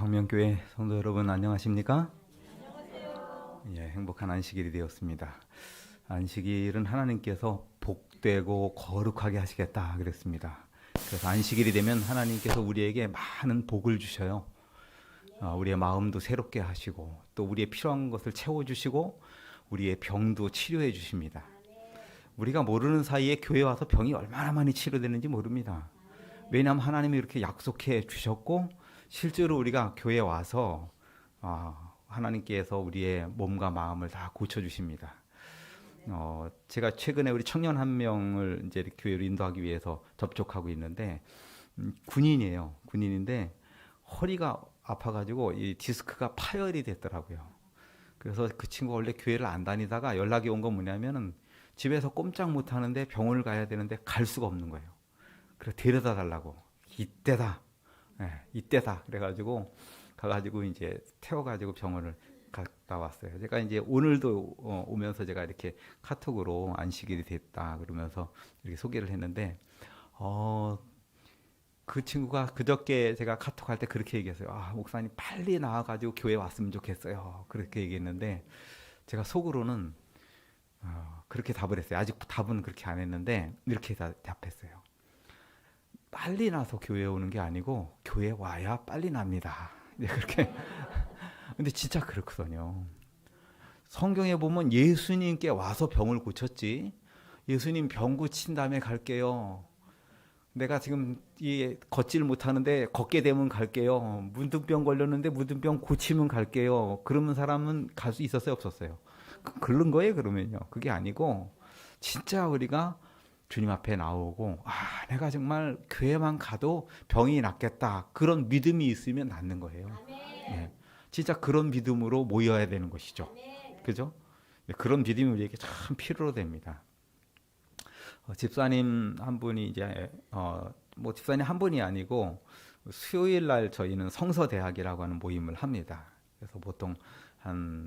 광명교회 성도 여러분 안녕하십니까? 안녕하세요. 예, 행복한 안식일이 되었습니다. 안식일은 하나님께서 복되고 거룩하게 하시겠다 그랬습니다. 그래서 안식일이 되면 하나님께서 우리에게 많은 복을 주셔요. 우리의 마음도 새롭게 하시고 또 우리의 필요한 것을 채워주시고 우리의 병도 치료해 주십니다. 우리가 모르는 사이에 교회 와서 병이 얼마나 많이 치료되는지 모릅니다. 왜냐하면 하나님이 이렇게 약속해 주셨고 실제로 우리가 교회에 와서 하나님께서 우리의 몸과 마음을 다 고쳐주십니다. 제가 최근에 우리 청년 한 명을 이제 교회로 인도하기 위해서 접촉하고 있는데 군인이에요. 군인인데 허리가 아파가지고 이 디스크가 파열이 됐더라고요. 그래서 그 친구가 원래 교회를 안 다니다가 연락이 온 건 뭐냐면은 집에서 꼼짝 못 하는데 병원을 가야 되는데 갈 수가 없는 거예요. 그래서 데려다 달라고. 이때다. 네, 이때다. 그래가지고 가가지고 이제 태워가지고 병원을 갔다 왔어요. 제가 이제 오늘도 오면서 제가 이렇게 카톡으로 안식일이 됐다 그러면서 이렇게 소개를 했는데 그 친구가 그저께 제가 카톡할 때 그렇게 얘기했어요. 목사님 빨리 나와가지고 교회 왔으면 좋겠어요. 그렇게 얘기했는데 제가 속으로는 그렇게 답을 했어요. 아직 답은 그렇게 안 했는데 이렇게 답했어요. 빨리 나서 교회에 오는 게 아니고 교회 와야 빨리 납니다. 그렇게. 근데 진짜 그렇거든요. 성경에 보면 예수님께 와서 병을 고쳤지. 예수님 병 고친 다음에 갈게요. 내가 지금 걷질 못하는데 걷게 되면 갈게요. 문둥병 걸렸는데 문둥병 고치면 갈게요. 그러면 사람은 갈 수 있었어요, 없었어요? 그런 거예요, 그러면요. 그게 아니고 진짜 우리가 주님 앞에 나오고 내가 정말 교회만 가도 병이 낫겠다. 그런 믿음이 있으면 낫는 거예요. 네. 진짜 그런 믿음으로 모여야 되는 것이죠. 그죠? 네, 그런 믿음이 우리에게 참 필요로 됩니다. 집사님 한 분이 이제 집사님 한 분이 아니고 수요일 날 저희는 성서대학이라고 하는 모임을 합니다. 그래서 보통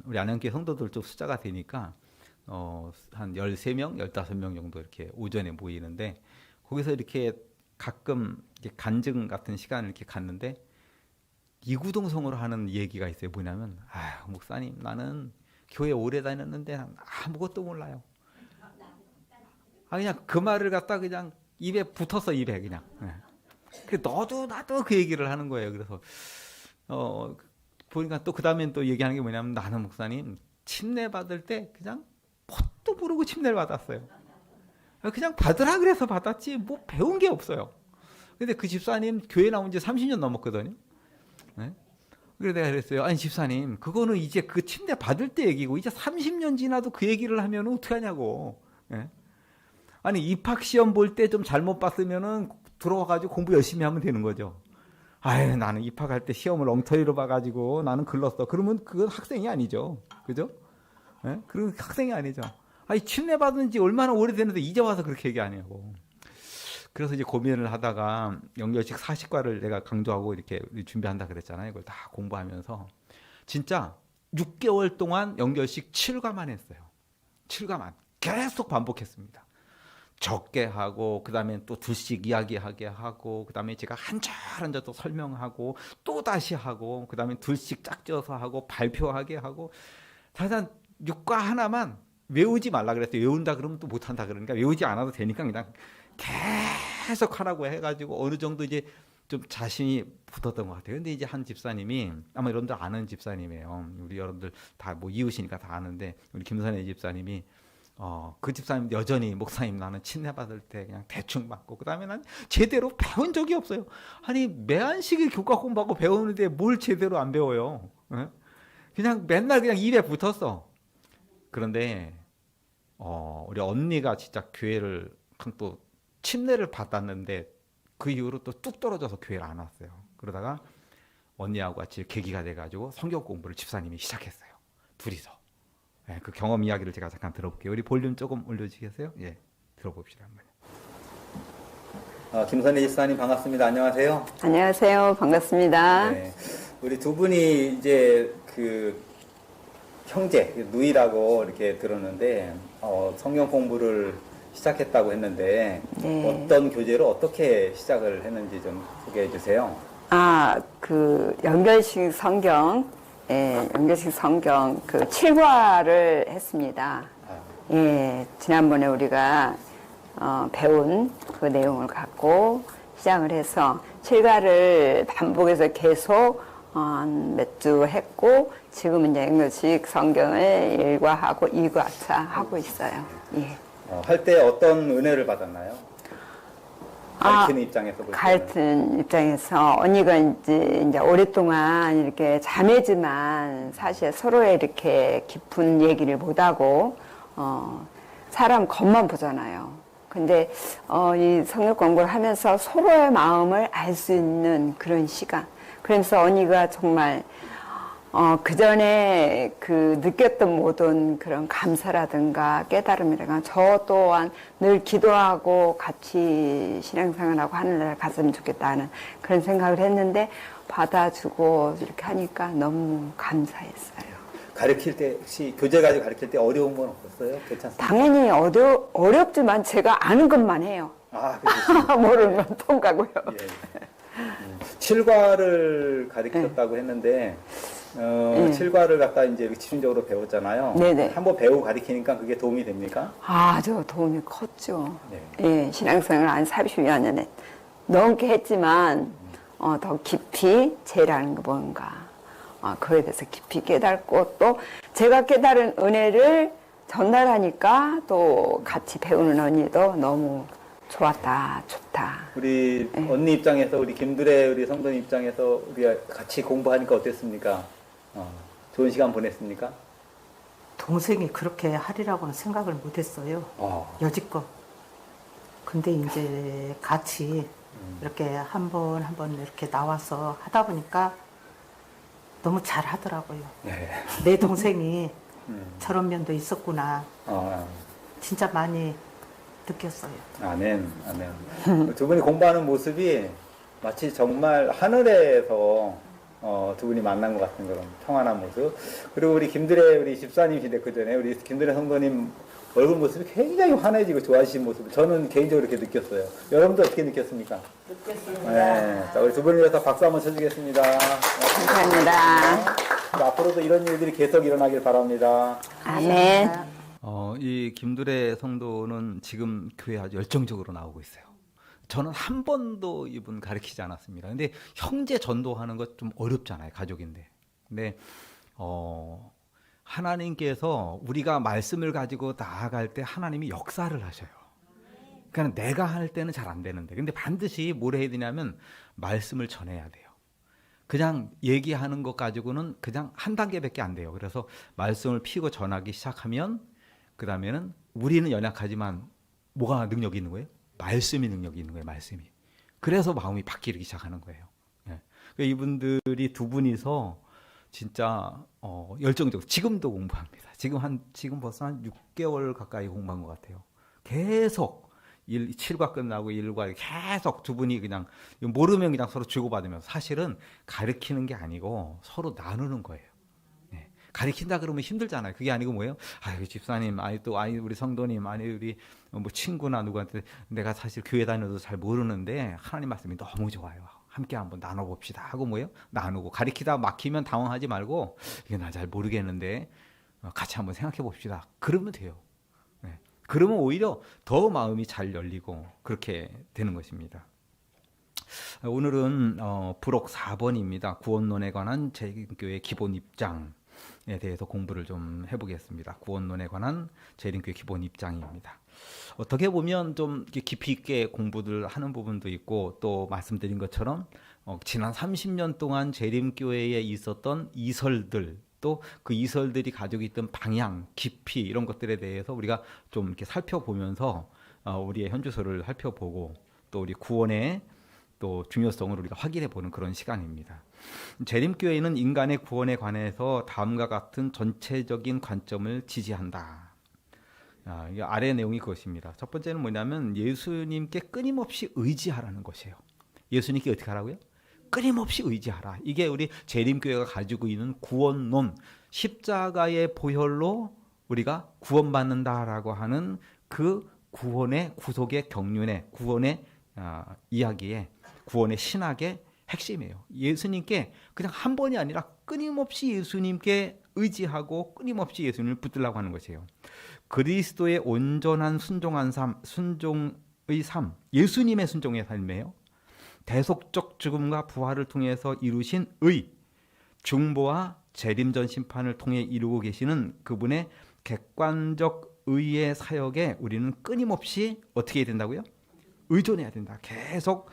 우리 안양교회 성도들 좀 숫자가 되니까 한 13명, 15명 정도 이렇게 오전에 모이는데 거기서 이렇게 가끔 이렇게 간증 같은 시간을 이렇게 갖는데 이구동성으로 하는 얘기가 있어요. 뭐냐면 목사님 나는 교회 오래 다녔는데 아무것도 몰라요. 그냥 그 말을 갖다 그냥 입에 붙었어. 입에 그냥. 그 너도 나도 그 얘기를 하는 거예요. 그래서 보니까 또 그 다음엔 또 얘기하는 게 뭐냐면 나는 목사님 침례 받을 때 그냥 뭣도 모르고 침례를 받았어요. 그냥 받으라 그래서 받았지 뭐 배운 게 없어요. 근데 그 집사님 교회 나온 지 30년 넘었거든요. 네? 그래서 내가 그랬어요. 아니 집사님 그거는 이제 그 침례 받을 때 얘기고 이제 30년 지나도 그 얘기를 하면 어떻게 하냐고. 네? 아니 입학시험 볼 때 좀 잘못 봤으면은 들어와가지고 공부 열심히 하면 되는 거죠. 나는 입학할 때 시험을 엉터리로 봐가지고 나는 글렀어. 그러면 그건 학생이 아니죠. 그죠? 네? 그런 학생이 아니죠. 침례 받은 지 얼마나 오래됐는데 이제 와서 그렇게 얘기하냐고. 그래서 이제 고민을 하다가 영결식 40과를 내가 강조하고 이렇게 준비한다 그랬잖아요. 이걸 다 공부하면서 진짜 6개월 동안 영결식 7과만 했어요. 7과만 계속 반복했습니다. 적게 하고 그다음에 또 둘씩 이야기하게 하고 그다음에 제가 한 절 한 절 또 설명하고 또 다시 하고 그다음에 둘씩 짝져서 하고 발표하게 하고 사실 6과 하나만 외우지 말라 그랬어요. 외운다 그러면 또 못한다 그러니까 외우지 않아도 되니까 그냥 계속 하라고 해가지고 어느 정도 이제 좀 자신이 붙었던 것 같아요. 근데 이제 한 집사님이 아마 여러분들 아는 집사님이에요. 우리 여러분들 다 뭐 이웃이니까 다 아는데 우리 김선혜 집사님이 그 집사님 여전히 목사님 나는 침례 받을 때 그냥 대충 받고 그다음에 난 제대로 배운 적이 없어요. 매안식일 교과 공부하고 배우는데 뭘 제대로 안 배워요. 그냥 맨날 그냥 입에 붙었어. 그런데 우리 언니가 진짜 교회를 또 침례를 받았는데 그 이후로 또 뚝 떨어져서 교회를 안 왔어요. 그러다가 언니하고 같이 계기가 돼가지고 성경 공부를 집사님이 시작했어요. 둘이서. 그 경험 이야기를 제가 잠깐 들어볼게요. 우리 볼륨 조금 올려주시겠어요? 예, 들어봅시다 한번. 김선희 집사님 반갑습니다. 안녕하세요. 안녕하세요. 반갑습니다. 네, 우리 두 분이 이제 그 형제 누이라고 이렇게 들었는데 성경 공부를 시작했다고 했는데 네. 어떤 교재로 어떻게 시작을 했는지 좀 소개해 주세요. 그 연결식 성경, 연결식 성경 그 7과를 했습니다. 예, 지난번에 우리가 배운 그 내용을 갖고 시작을 해서 7과를 반복해서 계속 몇 주 했고 지금은 이제 연결식 성경을 1과하고 2과차 하고 있어요. 예. 할 때 어떤 은혜를 받았나요? 가르치는 입장에서 볼 때는. 가르치는 입장에서 언니가 이제 오랫동안 이렇게 자매지만 사실 서로의 이렇게 깊은 얘기를 못하고 사람 겉만 보잖아요. 근데 이 성역 공부를 하면서 서로의 마음을 알 수 있는 그런 시간. 그래서 언니가 정말 그 전에 그 느꼈던 모든 그런 감사라든가 깨달음이라든가 저 또한 늘 기도하고 같이 신앙생활하고 하늘나라 갔으면 좋겠다는 그런 생각을 했는데 받아주고 이렇게 하니까 너무 감사했어요. 가르칠 때 혹시 교재 가지고 가르칠 때 어려운 건 없었어요? 괜찮습니까? 당연히 어렵지만 제가 아는 것만 해요. 그렇죠. 모르는 건 통과고요. 예. 7과를 가르쳤다고 했는데 7과를 갖다 이제 이렇게 집중적으로 배웠잖아요. 네네. 한번 배우고 가르치니까 그게 도움이 됩니까? 저 도움이 컸죠. 네. 예, 신앙생활 한 30여 년에 넘게 했지만 더 깊이 죄라는 게 뭔가 그에 대해서 깊이 깨닫고 또 제가 깨달은 은혜를 전달하니까 또 같이 배우는 언니도 너무 좋았다, 좋다. 우리 언니 입장에서 우리 김두래 우리 성도님 입장에서 우리가 같이 공부하니까 어땠습니까? 좋은 시간 보냈습니까? 동생이 그렇게 하리라고는 생각을 못했어요. 여지껏. 근데 이제 같이 이렇게 한 번 이렇게 나와서 하다 보니까 너무 잘 하더라고요. 네. 내 동생이 저런 면도 있었구나. 진짜 많이 느꼈어요. 아멘, 아멘. 두 분이 공부하는 모습이 마치 정말 하늘에서 두 분이 만난 것 같은 그런 평안한 모습. 그리고 우리 김두래 우리 집사님이신데 그 전에 우리 김두래 성도님 얼굴 모습이 굉장히 환해지고 좋아지신 모습. 저는 개인적으로 이렇게 느꼈어요. 여러분도 어떻게 느꼈습니까? 느꼈습니다. 네. 자, 우리 두 분을 위해서 박수 한번 쳐주겠습니다. 감사합니다. 자, 앞으로도 이런 일들이 계속 일어나길 바랍니다. 아멘. 이 김두래 성도는 지금 교회 아주 열정적으로 나오고 있어요. 저는 한 번도 이분 가르치지 않았습니다. 근데 형제 전도하는 것 좀 어렵잖아요, 가족인데. 근데 하나님께서 우리가 말씀을 가지고 나아갈 때 하나님이 역사를 하셔요. 그러니까 내가 할 때는 잘 안 되는데, 근데 반드시 뭘 해야 되냐면 말씀을 전해야 돼요. 그냥 얘기하는 것 가지고는 그냥 한 단계밖에 안 돼요. 그래서 말씀을 피고 전하기 시작하면 그 다음에는 우리는 연약하지만 뭐가 능력이 있는 거예요? 말씀이 능력이 있는 거예요. 말씀이. 그래서 마음이 바뀌기 시작하는 거예요. 예. 그러니까 이분들이 두 분이서 진짜 열정적으로 지금도 공부합니다. 지금 벌써 한 6개월 가까이 공부한 것 같아요. 계속 7과 끝나고 1과 계속 두 분이 그냥 모르면 그냥 서로 주고받으면서 사실은 가르치는 게 아니고 서로 나누는 거예요. 네. 가르친다 그러면 힘들잖아요. 그게 아니고 뭐예요? 아유, 집사님, 우리 성도님, 우리 뭐 친구나 누구한테 내가 사실 교회 다녀도 잘 모르는데 하나님 말씀이 너무 좋아요. 함께 한번 나눠봅시다 하고 뭐예요? 나누고 가르치다 막히면 당황하지 말고 이게 나 잘 모르겠는데 같이 한번 생각해 봅시다. 그러면 돼요. 네. 그러면 오히려 더 마음이 잘 열리고 그렇게 되는 것입니다. 오늘은 부록 4번입니다. 구원론에 관한 재림교회 기본 입장에 대해서 공부를 좀 해보겠습니다. 구원론에 관한 재림교회 기본 입장입니다. 어떻게 보면 좀 깊이 있게 공부를 하는 부분도 있고 또 말씀드린 것처럼 지난 30년 동안 재림교회에 있었던 이설들 또 그 이설들이 가지고 있던 방향, 깊이 이런 것들에 대해서 우리가 좀 이렇게 살펴보면서 우리의 현주소를 살펴보고 또 우리 구원의 또 중요성을 우리가 확인해 보는 그런 시간입니다. 재림교회는 인간의 구원에 관해서 다음과 같은 전체적인 관점을 지지한다. 이 아래 내용이 그것입니다. 첫 번째는 뭐냐면 예수님께 끊임없이 의지하라는 것이에요. 예수님께 어떻게 하라고요? 끊임없이 의지하라. 이게 우리 재림교회가 가지고 있는 구원론, 십자가의 보혈로 우리가 구원받는다라고 하는 그 구원의 구속의 경륜의 구원의 이야기에 구원의 신학의 핵심이에요. 예수님께 그냥 한 번이 아니라 끊임없이 예수님께 의지하고 끊임없이 예수님을 붙들라고 하는 것이에요. 그리스도의 온전한 순종한 삶, 순종의 삶, 예수님의 순종의 삶이에요. 대속적 죽음과 부활을 통해서 이루신 의, 중보와 재림전 심판을 통해 이루고 계시는 그분의 객관적 의의 사역에 우리는 끊임없이 어떻게 해야 된다고요? 의존해야 된다. 계속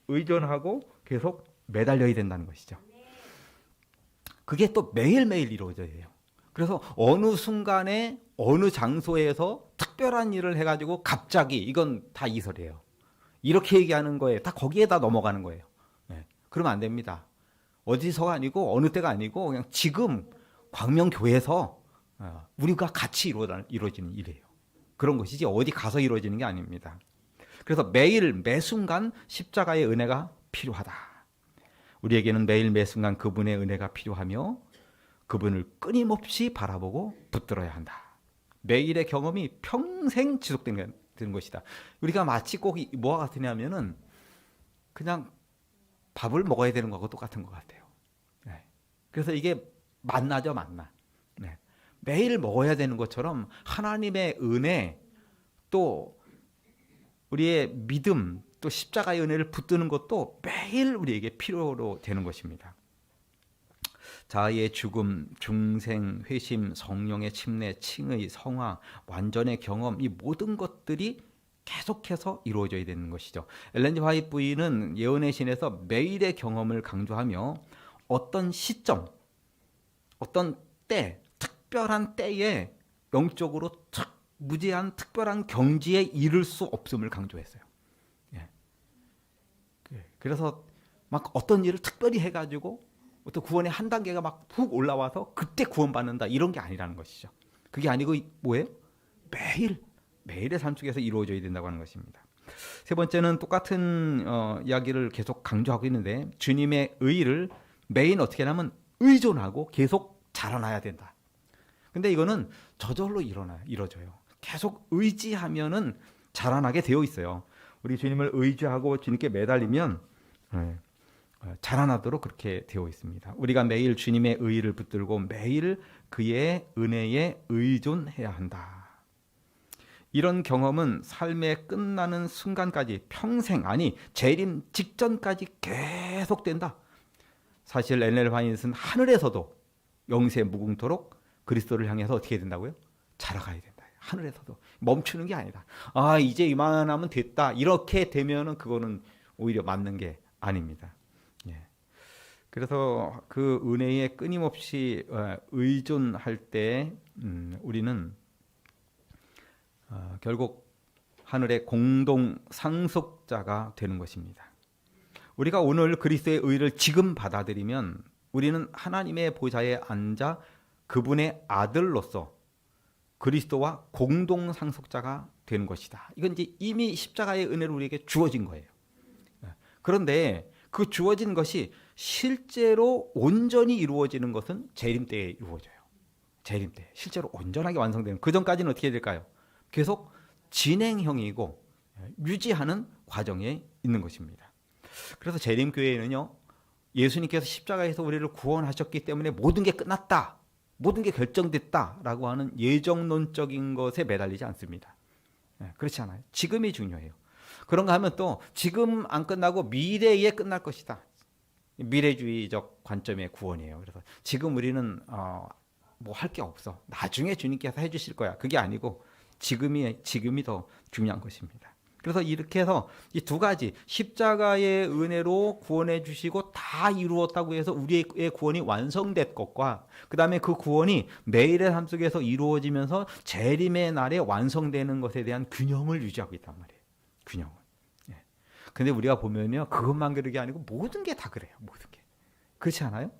의존하고 계속 매달려야 된다는 것이죠. 그게 또 매일매일 이루어져야 해요. 그래서 어느 순간에 어느 장소에서 특별한 일을 해가지고 갑자기 이건 다 이설이에요. 이렇게 얘기하는 거예요. 다 거기에다 넘어가는 거예요. 네. 그러면 안 됩니다. 어디서가 아니고 어느 때가 아니고 그냥 지금 광명교회에서 우리가 같이 이루어지는 일이에요. 그런 것이지 어디 가서 이루어지는 게 아닙니다. 그래서 매일 매순간 십자가의 은혜가 필요하다. 우리에게는 매일 매순간 그분의 은혜가 필요하며 그분을 끊임없이 바라보고 붙들어야 한다. 매일의 경험이 평생 지속되는 것이다. 우리가 마치 꼭 뭐와 같으냐면은 그냥 밥을 먹어야 되는 거하고 똑같은 것 같아요. 네. 그래서 이게 만나죠, 만나. 네. 매일 먹어야 되는 것처럼 하나님의 은혜, 또 우리의 믿음, 또 십자가의 은혜를 붙드는 것도 매일 우리에게 필요로 되는 것입니다. 자아의 죽음, 중생, 회심, 성령의 침례, 칭의, 성화, 완전의 경험, 이 모든 것들이 계속해서 이루어져야 되는 것이죠. 엘렌 G 화이트 부인은 예언의 신에서 매일의 경험을 강조하며 어떤 시점, 어떤 때, 특별한 때에 영적으로 무제한 특별한 경지에 이를 수 없음을 강조했어요. 예. 그래서 막 어떤 일을 특별히 해가지고 어떤 구원의 한 단계가 막 푹 올라와서 그때 구원받는다 이런 게 아니라는 것이죠. 그게 아니고 뭐예요? 매일의 삶 속에서 이루어져야 된다고 하는 것입니다. 세 번째는 똑같은 이야기를 계속 강조하고 있는데 주님의 의를 매일 어떻게 하냐면 의존하고 계속 자라나야 된다. 근데 이거는 저절로 이루어져요. 계속 의지하면은 자라나게 되어 있어요. 우리 주님을 의지하고 주님께 매달리면 자라나도록 그렇게 되어 있습니다. 우리가 매일 주님의 의를 붙들고 매일 그의 은혜에 의존해야 한다. 이런 경험은 삶의 끝나는 순간까지 평생, 아니 재림 직전까지 계속된다. 사실 엘렌 화이트는 하늘에서도 영세 무궁토록 그리스도를 향해서 어떻게 된다고요? 자라가야 된다. 하늘에서도 멈추는 게 아니다. 아, 이제 이만하면 됐다. 이렇게 되면은 그거는 오히려 맞는 게 아닙니다. 예. 그래서 그 은혜에 끊임없이 의존할 때 우리는 결국 하늘의 공동 상속자가 되는 것입니다. 우리가 오늘 그리스도의 의를 지금 받아들이면 우리는 하나님의 보좌에 앉아 그분의 아들로서 그리스도와 공동 상속자가 되는 것이다. 이건 이제 이미 십자가의 은혜로 우리에게 주어진 거예요. 그런데 그 주어진 것이 실제로 온전히 이루어지는 것은 재림 때에 이루어져요. 재림 때 실제로 온전하게 완성되는, 그 전까지는 어떻게 될까요? 계속 진행형이고 유지하는 과정에 있는 것입니다. 그래서 재림교회는요, 예수님께서 십자가에서 우리를 구원하셨기 때문에 모든 게 끝났다, 모든 게 결정됐다라고 하는 예정론적인 것에 매달리지 않습니다. 그렇지 않아요. 지금이 중요해요. 그런가 하면 또 지금 안 끝나고 미래에 끝날 것이다. 미래주의적 관점의 구원이에요. 그래서 지금 우리는 뭐 할 게 없어, 나중에 주님께서 해주실 거야, 그게 아니고 지금이 더 중요한 것입니다. 그래서 이렇게 해서 이 두 가지, 십자가의 은혜로 구원해 주시고 다 이루었다고 해서 우리의 구원이 완성된 것과 그 다음에 그 구원이 매일의 삶 속에서 이루어지면서 재림의 날에 완성되는 것에 대한 균형을 유지하고 있단 말이에요. 균형을. 예. 근데 우리가 보면요, 그것만 그런 게 아니고 모든 게 다 그래요. 모든 게. 그렇지 않아요?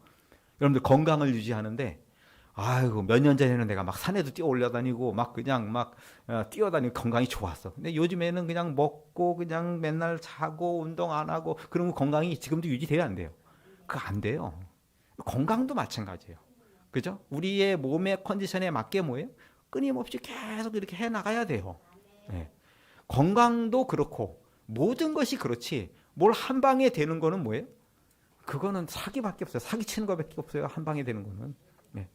여러분들 건강을 유지하는데, 아이고 몇 년 전에는 내가 막 산에도 뛰어 올라다니고 막 그냥 막 뛰어다니고 건강이 좋았어. 근데 요즘에는 그냥 먹고 그냥 맨날 자고 운동 안 하고 그러면 건강이 지금도 유지돼야 안 돼요. 그거 안 돼요. 건강도 마찬가지예요. 그죠? 우리의 몸의 컨디션에 맞게 뭐예요? 끊임없이 계속 이렇게 해 나가야 돼요. 네. 건강도 그렇고 모든 것이 그렇지, 뭘 한 방에 되는 거는 뭐예요? 그거는 사기밖에 없어요. 사기치는 것밖에 없어요. 한 방에 되는 거는. 네.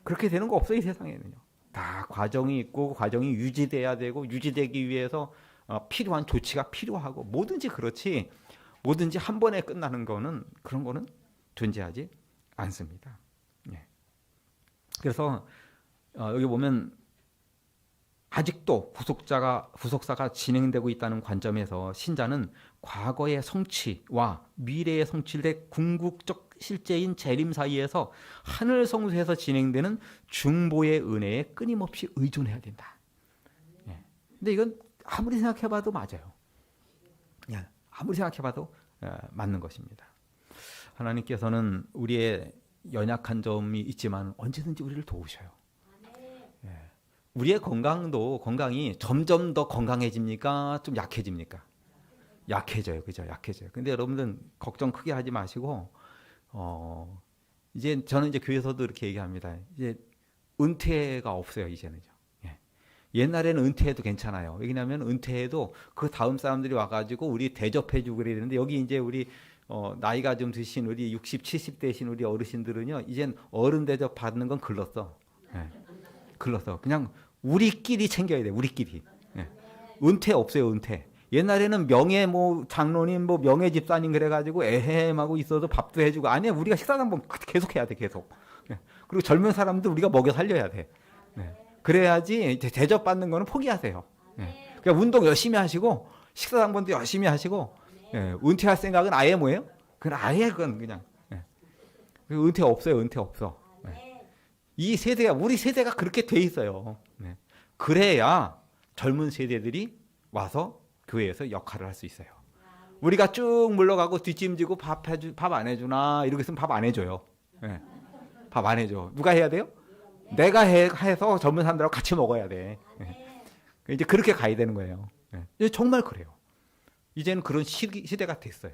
그렇게 되는 거 없어요. 이 세상에는요. 다 과정이 있고 과정이 유지돼야 되고 유지되기 위해서 필요한 조치가 필요하고 뭐든지 그렇지 뭐든지 한 번에 끝나는 거는 그런 거는 존재하지 않습니다. 네. 그래서 여기 보면 아직도 구속사가 진행되고 있다는 관점에서 신자는 과거의 성취와 미래의 성취의 궁극적 실제인 재림 사이에서 하늘 성소에서 진행되는 중보의 은혜에 끊임없이 의존해야 된다. 예. 근데 이건 아무리 생각해봐도 맞아요. 예. 아무리 생각해봐도 맞는 것입니다. 하나님께서는 우리의 연약한 점이 있지만 언제든지 우리를 도우셔요. 예. 우리의 건강이 점점 더 건강해집니까? 좀 약해집니까? 약해져요. 그죠? 약해져요. 근데 여러분들 걱정 크게 하지 마시고, 이제 저는 이제 교회에서도 이렇게 얘기합니다. 이제 은퇴가 없어요, 이제는요. 예. 옛날에는 은퇴해도 괜찮아요. 왜냐하면 은퇴해도 그 다음 사람들이 와가지고 우리 대접해주고 그래야 되는데 여기 이제 우리 나이가 좀 드신 우리 60, 70대신 우리 어르신들은요, 이젠 어른 대접 받는 건 글렀어. 예. 글렀어. 그냥 우리끼리 챙겨야 돼, 우리끼리. 예. 은퇴 없어요, 은퇴. 옛날에는 명예 장로님 명예 집사님 그래가지고 에헴하고 있어도 밥도 해주고 아니야 우리가 식사당번 계속 해야 돼 계속. 네. 그리고 젊은 사람도 우리가 먹여 살려야 돼. 네. 그래야지 대접받는 거는 포기하세요. 네. 그러니까 운동 열심히 하시고 식사당번도 열심히 하시고 네. 은퇴할 생각은 아예 뭐예요? 그건 그냥 네. 은퇴 없어요. 은퇴 없어. 네. 이 세대가 우리 세대가 그렇게 돼 있어요. 네. 그래야 젊은 세대들이 와서 교회에서 역할을 할 수 있어요. 우리가 쭉 물러가고 뒷짐지고 밥 안 해주나 이러고 있으면 밥 안 해줘요. 네. 밥 안 해줘. 누가 해야 돼요? 내가 해서 젊은 사람들하고 같이 먹어야 돼. 네. 이제 그렇게 가야 되는 거예요. 네. 정말 그래요. 이제는 그런 시대가 됐어요.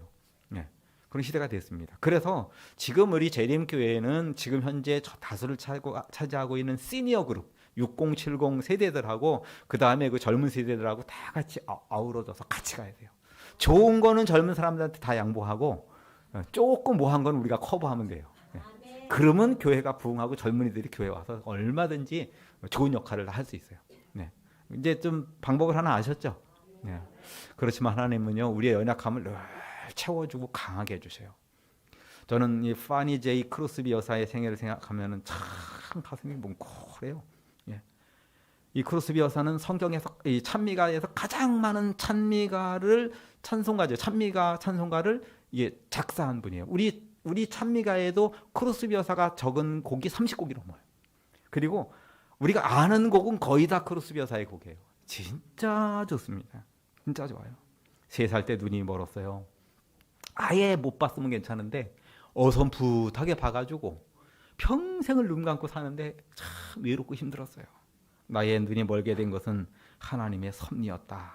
네. 그런 시대가 됐습니다. 그래서 지금 우리 재림교회는 지금 현재 다수를 차지하고 있는 시니어 그룹 60, 70 세대들하고 그 다음에 그 젊은 세대들하고 다 같이 아우러져서 같이 가야 돼요. 좋은 거는 젊은 사람들한테 다 양보하고 조금 뭐한 건 우리가 커버하면 돼요. 네. 그러면 교회가 부흥하고 젊은이들이 교회 와서 얼마든지 좋은 역할을 할 수 있어요. 네. 이제 좀 방법을 하나 아셨죠? 네. 그렇지만 하나님은요 우리의 연약함을 늘 채워주고 강하게 해주세요. 저는 이 파니 제이 크로스비 여사의 생애를 생각하면 참 가슴이 뭉클해요. 이 크로스비 여사는 성경에서 이 찬미가에서 가장 많은 찬송가를 이게 작사한 분이에요. 우리 찬미가에도 크로스비 여사가 적은 곡이 30곡이 넘어요. 그리고 우리가 아는 곡은 거의 다 크로스비 여사의 곡이에요. 진짜 좋습니다. 진짜 좋아요. 3살 때 눈이 멀었어요. 아예 못 봤으면 괜찮은데 어선풋하게 봐가지고 평생을 눈 감고 사는데 참 외롭고 힘들었어요. 나의 눈이 멀게 된 것은 하나님의 섭리였다.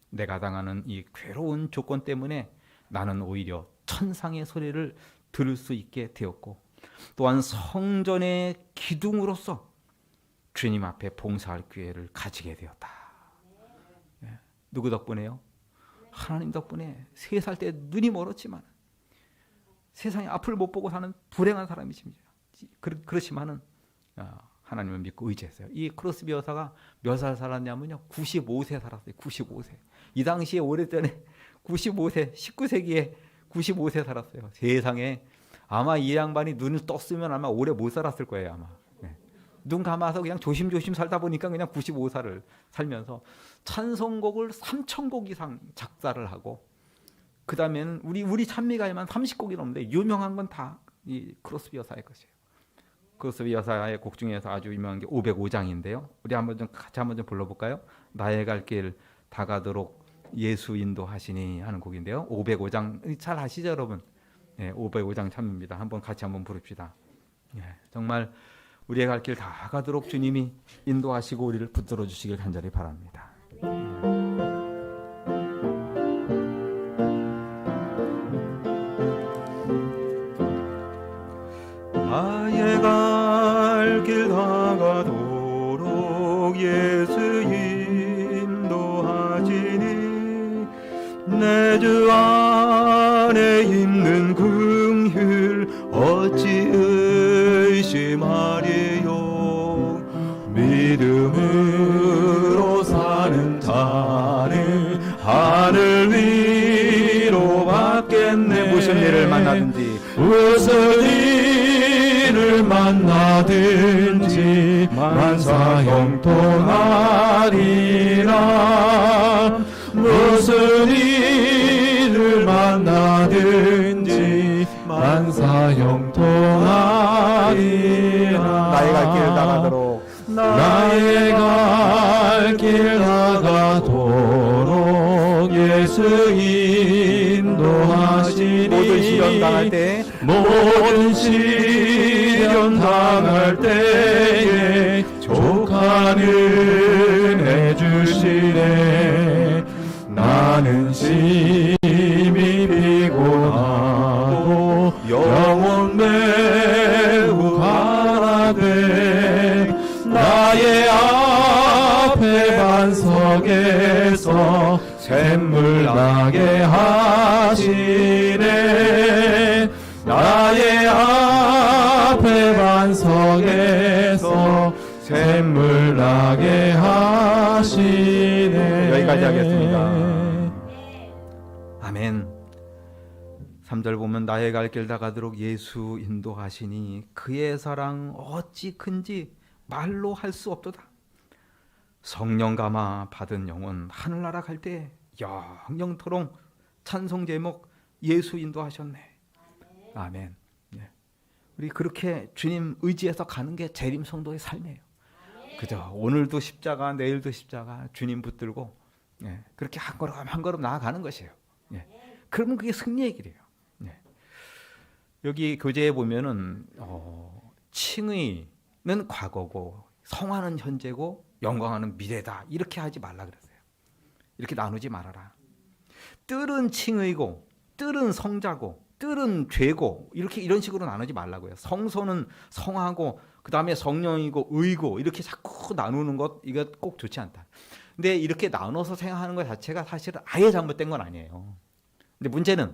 내가 당하는 이 괴로운 조건 때문에 나는 오히려 천상의 소리를 들을 수 있게 되었고 또한 성전의 기둥으로서 주님 앞에 봉사할 기회를 가지게 되었다. 예. 누구 덕분에요? 하나님 덕분에 3살 때 눈이 멀었지만 세상에 앞을 못 보고 사는 불행한 사람이십니다. 그렇지만은 하나님을 믿고 의지했어요. 이 크로스비 여사가 몇 살 살았냐면요. 95세 살았어요. 95세. 이 당시에 오래전에 95세, 19세기에 95세 살았어요. 세상에 아마 이 양반이 눈을 떴으면 아마 오래 못 살았을 거예요. 아마. 네. 눈 감아서 그냥 조심조심 살다 보니까 그냥 95살을 살면서 찬송곡을 3,000곡 이상 작사를 하고 그 다음에는 우리 찬미가에만 30곡이 넘는데 유명한 건 다 이 크로스비 여사의 것이에요. 크로스비 여사의 곡 중에서 아주 유명한 게 505장인데요. 우리 같이 한번 좀 불러볼까요? 나의 갈 길 다가도록 예수 인도하시니 하는 곡인데요. 505장 잘 아시죠, 여러분? 네, 505장 참입니다. 같이 한번 부릅시다. 네, 정말 우리의 갈 길 다가도록 주님이 인도하시고 우리를 붙들어 주시길 간절히 바랍니다. 나의 갈 길 다가도록 예수 인도하시니 내 주 안에 있는 긍휼 사는 자는 하늘 위로 받겠네. 무슨 일을 만나든지 무슨 일을 만나든지 만사형통하리라. 무슨 일을 만나든지 만사형통하리라. 나의 갈 길 나가도록 나의 갈 길 나가도록 예수 인도하시니. 모든 시련 당할 때 모든 시련 당할 때에 족한 은혜 주시네. 나는 심히 피곤하고 영혼 매우 가라되 나의 앞에 반석에서 샘물 나게 하시네. 나의 앞에 반석에서 샘물 나게 하시네. 여기까지 하겠습니다. 아멘. 3절 보면 나의 갈 길 나가도록 예수 인도하시니 그의 사랑 어찌 큰지 말로 할 수 없도다. 성령 감화 받은 영혼 하늘나라 갈 때 영영토록 찬송 제목 예수 인도하셨네. 아멘. 네. 우리 그렇게 주님 의지해서 가는 게 재림 성도의 삶이에요. 그죠? 오늘도 십자가, 내일도 십자가, 주님 붙들고 그렇게 한 걸음 한 걸음 나아가는 것이에요. 그러면 그게 승리의 길이에요. 여기 교재에 보면은 칭의는 과거고 성화는 현재고 영광하는 미래다. 이렇게 하지 말라 그랬어요. 이렇게 나누지 말아라. 뜰은 칭의고 뜰은 성자고 뜰은 죄고 이런 식으로 나누지 말라고요. 성소는 성하고 그 다음에 성령이고 의고 이렇게 자꾸 나누는 것 이거 꼭 좋지 않다. 근데 이렇게 나눠서 생각하는 것 자체가 사실은 아예 잘못된 건 아니에요. 근데 문제는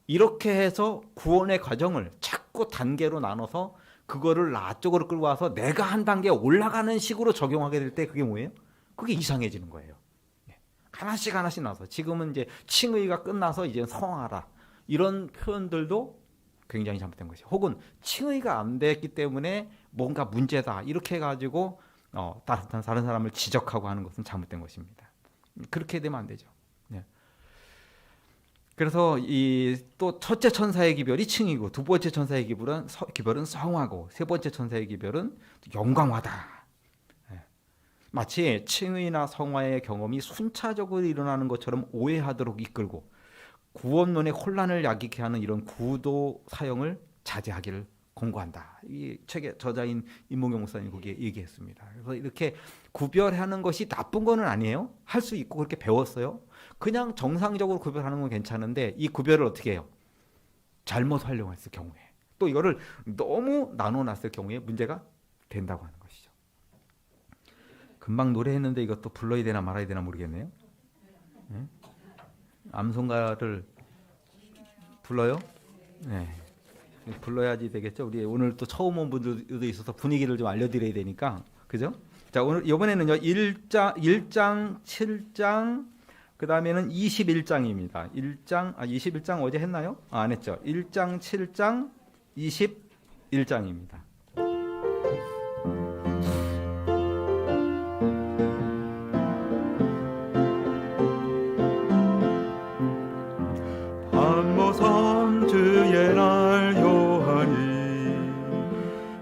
이렇게 해서 구원의 과정을 자꾸 단계로 나눠서 그거를 나 쪽으로 끌고 와서 내가 한 단계 올라가는 식으로 적용하게 될 때 그게 뭐예요? 그게 이상해지는 거예요. 하나씩 하나씩 나서 지금은 이제 칭의가 끝나서 이제 성하라 이런 표현들도 굉장히 잘못된 것이에요. 혹은 칭의가 안 됐기 때문에 뭔가 문제다 이렇게 해가지고 다른 사람을 지적하고 하는 것은 잘못된 것입니다. 그렇게 되면 안 되죠. 그래서 이 또 첫째 천사의 기별이 칭이고 두 번째 천사의 기별은 성화고 세 번째 천사의 기별은 영광화다. 마치 칭의나 성화의 경험이 순차적으로 일어나는 것처럼 오해하도록 이끌고 구원론의 혼란을 야기케 하는 이런 구도 사용을 자제하기를 권고한다. 이 책의 저자인 임몽경 목사님이 거기에 얘기했습니다. 그래서 이렇게 구별하는 것이 나쁜 거는 아니에요. 할 수 있고 그렇게 배웠어요. 그냥 정상적으로 구별하는 건 괜찮은데 이 구별을 어떻게 해요? 잘못 활용했을 경우에 또 이거를 너무 나눠놨을 경우에 문제가 된다고 하는 것이죠. 금방 노래했는데 이것도 불러야 되나 말아야 되나 모르겠네요. 네? 암송가를 불러요? 네. 불러야지 되겠죠. 우리 오늘 또 처음 온 분들도 있어서 분위기를 좀 알려드려야 되니까 그죠? 자 오늘 이번에는요 1장 7장 그 다음에는 21장입니다. 21장 어제 했나요? 안 했죠. 1장 7장 21장입니다. 반모섬 주의 날 요한이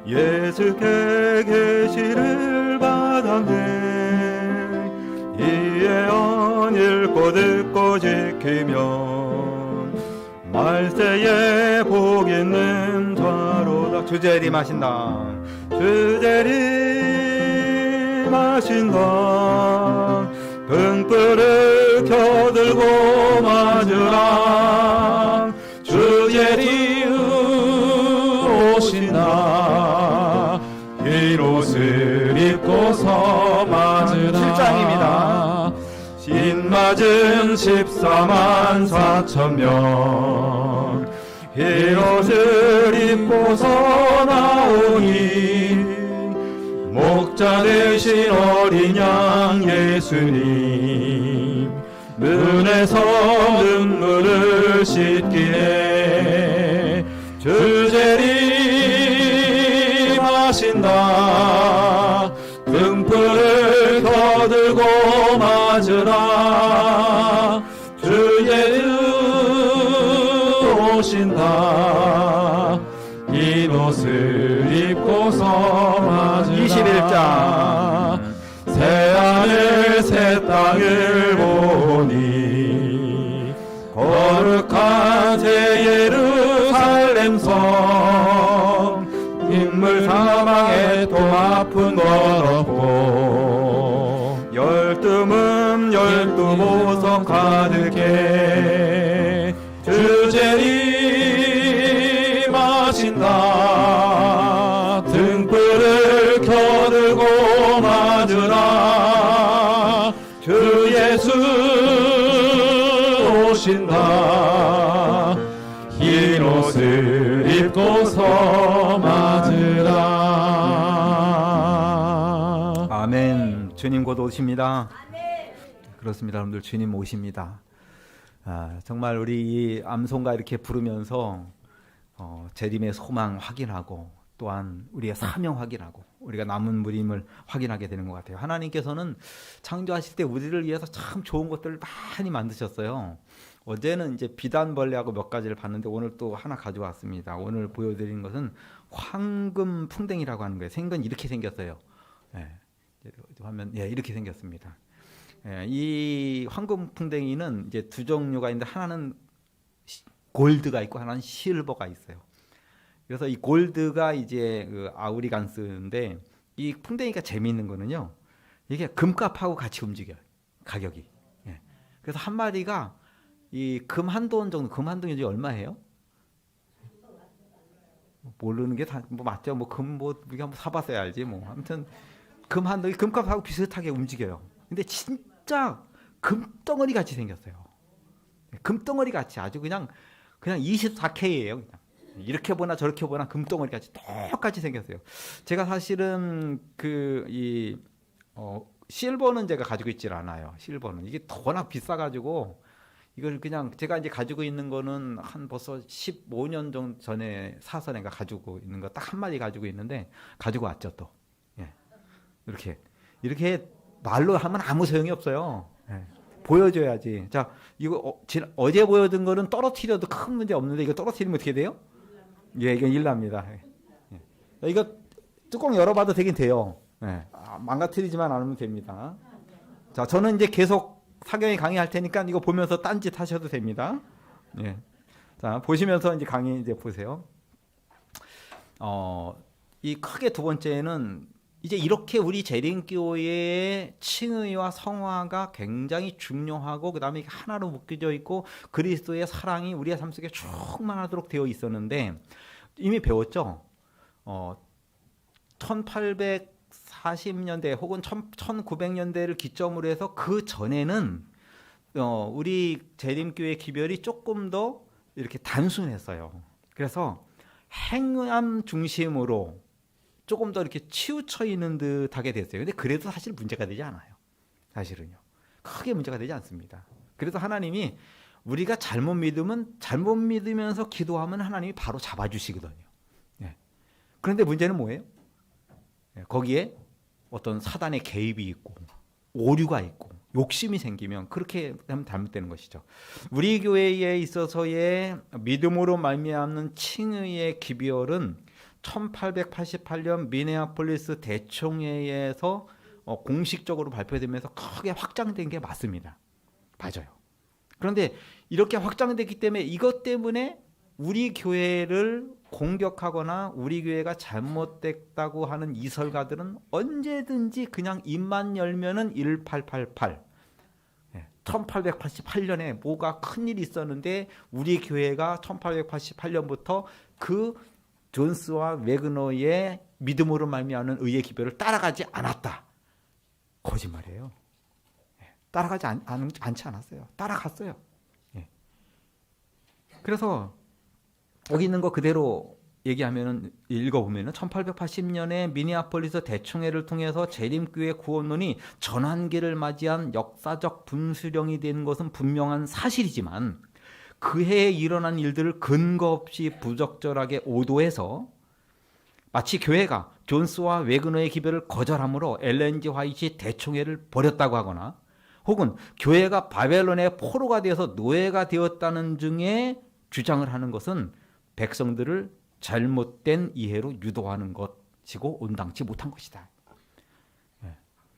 예수께 계시를 받았네. 이에 읽고 듣고 지키면 말세에 복 있는 자로다. 주제리 마신다. 주제리 마신다. 등불을 켜들고 맞으라. 주제리 오신다. 흰 옷을 입고서 맞으라. 7장입니다. 흰 맞은 14만 4천 명. 흰 옷을 입고서 나오니 목자 되신 어린 양 예수님 눈에서 눈물을 씻기에 주재림 하신다 등불을 거들고 맞으라 주 예수 오신다 흰 옷을 입고서 맞으라 21장 새하늘 새 땅을 보니 거룩한 새 예루살렘 성 인물 사망에 또 아픈 것 없고 열두 보석 가득해 주재림 하신다 등불을 켜들고 맞으라 주 예수 오신다 흰 옷을 입고서 맞으라. 아멘. 주님 곧 오십니다. 그렇습니다. 여러분들 주님 오십니다. 정말 우리 이 암송가 이렇게 부르면서 재림의 소망 확인하고 또한 우리의 사명 확인하고 우리가 남은 무림을 확인하게 되는 것 같아요. 하나님께서는 창조하실 때 우리를 위해서 참 좋은 것들을 많이 만드셨어요. 어제는 이제 비단벌레하고 몇 가지를 봤는데 오늘 또 하나 가져왔습니다. 오늘 보여드린 것은 황금 풍뎅이라고 하는 거예요. 생긴 건 이렇게 생겼어요. 화면 이렇게 생겼습니다. 이 황금 풍뎅이는 이제 두 종류가 있는데 하나는 골드가 있고 하나는 실버가 있어요. 그래서 이 골드가 이제 그 아우리간스인데 이 풍뎅이가 재미있는 거는요. 이게 금값하고 같이 움직여요. 가격이. 그래서 한 마리가 이 금 한 돈 정도, 금 한 돈이 얼마예요? 모르는 게 다 뭐 맞죠? 뭐 금 뭐 우리가 한번 사봤어야 알지 뭐. 아무튼 금 한 돈이 금값하고 비슷하게 움직여요. 근데 진짜 금덩어리 같이 생겼어요. 금덩어리 같이 아주 그냥 24K예요. 그냥. 이렇게 보나 저렇게 보나 금덩어리 같이 똑같이 생겼어요. 제가 사실은 실버는 제가 가지고 있질 않아요. 실버는 이게 워낙 비싸가지고 이걸 그냥 제가 이제 가지고 있는 거는 한 벌써 15년 정도 전에 사서 내가 가지고 있는 거 딱 한 마리 가지고 있는데 가지고 왔죠 또. 이렇게 말로 하면 아무 소용이 없어요. 보여줘야지. 자, 이거 어제 보여준 거는 떨어뜨려도 큰 문제 없는데 이거 떨어뜨리면 어떻게 돼요? 이건 일납니다. 이거 뚜껑 열어봐도 되긴 돼요. 망가뜨리지만 않으면 됩니다. 자, 저는 이제 계속 사경에 강의할 테니까 이거 보면서 딴짓 하셔도 됩니다. 자, 보시면서 이제 강의 이제 보세요. 이 크게 두 번째는 이제 이렇게 우리 재림교회의 칭의와 성화가 굉장히 중요하고 그 다음에 하나로 묶여져 있고 그리스도의 사랑이 우리의 삶 속에 충만하도록 되어 있었는데 이미 배웠죠. 1840년대 혹은 1900년대를 기점으로 해서 그 전에는 우리 재림교회 기별이 조금 더 이렇게 단순했어요. 그래서 행함 중심으로 조금 더 이렇게 치우쳐 있는 듯하게 됐어요. 근데 그래도 사실 문제가 되지 않아요. 사실은요. 크게 문제가 되지 않습니다. 그래서 하나님이 우리가 잘못 믿으면 잘못 믿으면서 기도하면 하나님이 바로 잡아주시거든요. 그런데 문제는 뭐예요? 거기에 어떤 사단의 개입이 있고 오류가 있고 욕심이 생기면 그렇게 하면 잘못되는 것이죠. 우리 교회에 있어서의 믿음으로 말미암는 칭의의 기별은 1888년 미네아폴리스 대총회에서 공식적으로 발표되면서 크게 확장된 게 맞습니다. 맞아요. 그런데 이렇게 확장됐기 때문에 이것 때문에 우리 교회를 공격하거나 우리 교회가 잘못됐다고 하는 이설가들은 언제든지 그냥 입만 열면은 1888 1888년에 뭐가 큰일이 있었는데 우리 교회가 1888년부터 그 존스와 웨그너의 믿음으로 말미암는 의의 기별을 따라가지 않았다. 거짓말이에요. 따라가지 않지 않았어요. 따라갔어요. 그래서 여기 있는 거 그대로 얘기하면은 읽어보면은 1880년에 미니아폴리스 대총회를 통해서 재림교회 구원론이 전환기를 맞이한 역사적 분수령이 된 것은 분명한 사실이지만 그 해에 일어난 일들을 근거 없이 부적절하게 오도해서 마치 교회가 존스와 웨그너의 기별을 거절함으로 엘렌 G 화이트 대총회를 벌였다고 하거나 혹은 교회가 바벨론의 포로가 되어서 노예가 되었다는 등의 주장을 하는 것은 백성들을 잘못된 이해로 유도하는 것이고 온당치 못한 것이다.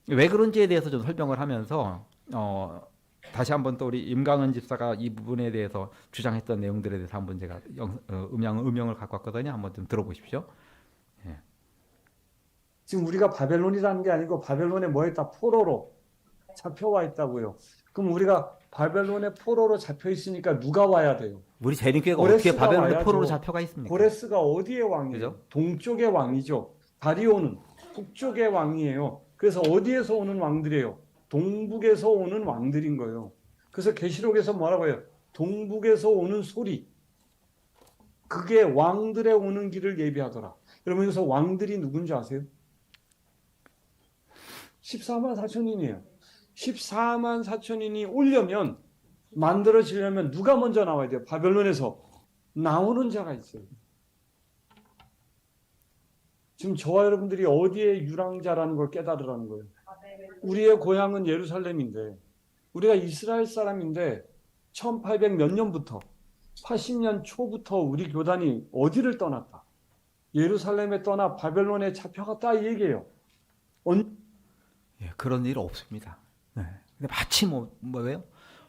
왜 그런지에 대해서 좀 설명을 하면서 다시 한번 또 우리 임강은 집사가 이 부분에 대해서 주장했던 내용들에 대해서 한번 제가 음영을 갖고 왔거든요. 한번 좀 들어보십시오. 지금 우리가 바벨론이라는 게 아니고 바벨론에 뭐 했다? 포로로 잡혀와 있다고요. 그럼 우리가 바벨론의 포로로 잡혀 있으니까 누가 와야 돼요? 우리 재림교회가 고레스가 어떻게 바벨론의 와야죠. 포로로 잡혀가 있습니까? 고레스가 어디의 왕이에요? 그죠? 동쪽의 왕이죠. 다리오는 북쪽의 왕이에요. 그래서 어디에서 오는 왕들이에요? 동북에서 오는 왕들인 거예요. 그래서 계시록에서 뭐라고 해요? 동북에서 오는 소리. 그게 왕들의 오는 길을 예비하더라. 여러분 여기서 왕들이 누군지 아세요? 14만 4천인이에요. 14만 4천인이 오려면 만들어지려면 누가 먼저 나와야 돼요? 바벨론에서 나오는 자가 있어요. 지금 저와 여러분들이 어디에 유랑자라는 걸 깨달으라는 거예요. 우리의 고향은 예루살렘인데 우리가 이스라엘 사람인데 1800 몇 년부터 80년 초부터 우리 교단이 어디를 떠났다. 예루살렘에 떠나 바벨론에 잡혀갔다 이 얘기예요. 예, 그런 일 없습니다. 네. 근데 마치 뭐예요?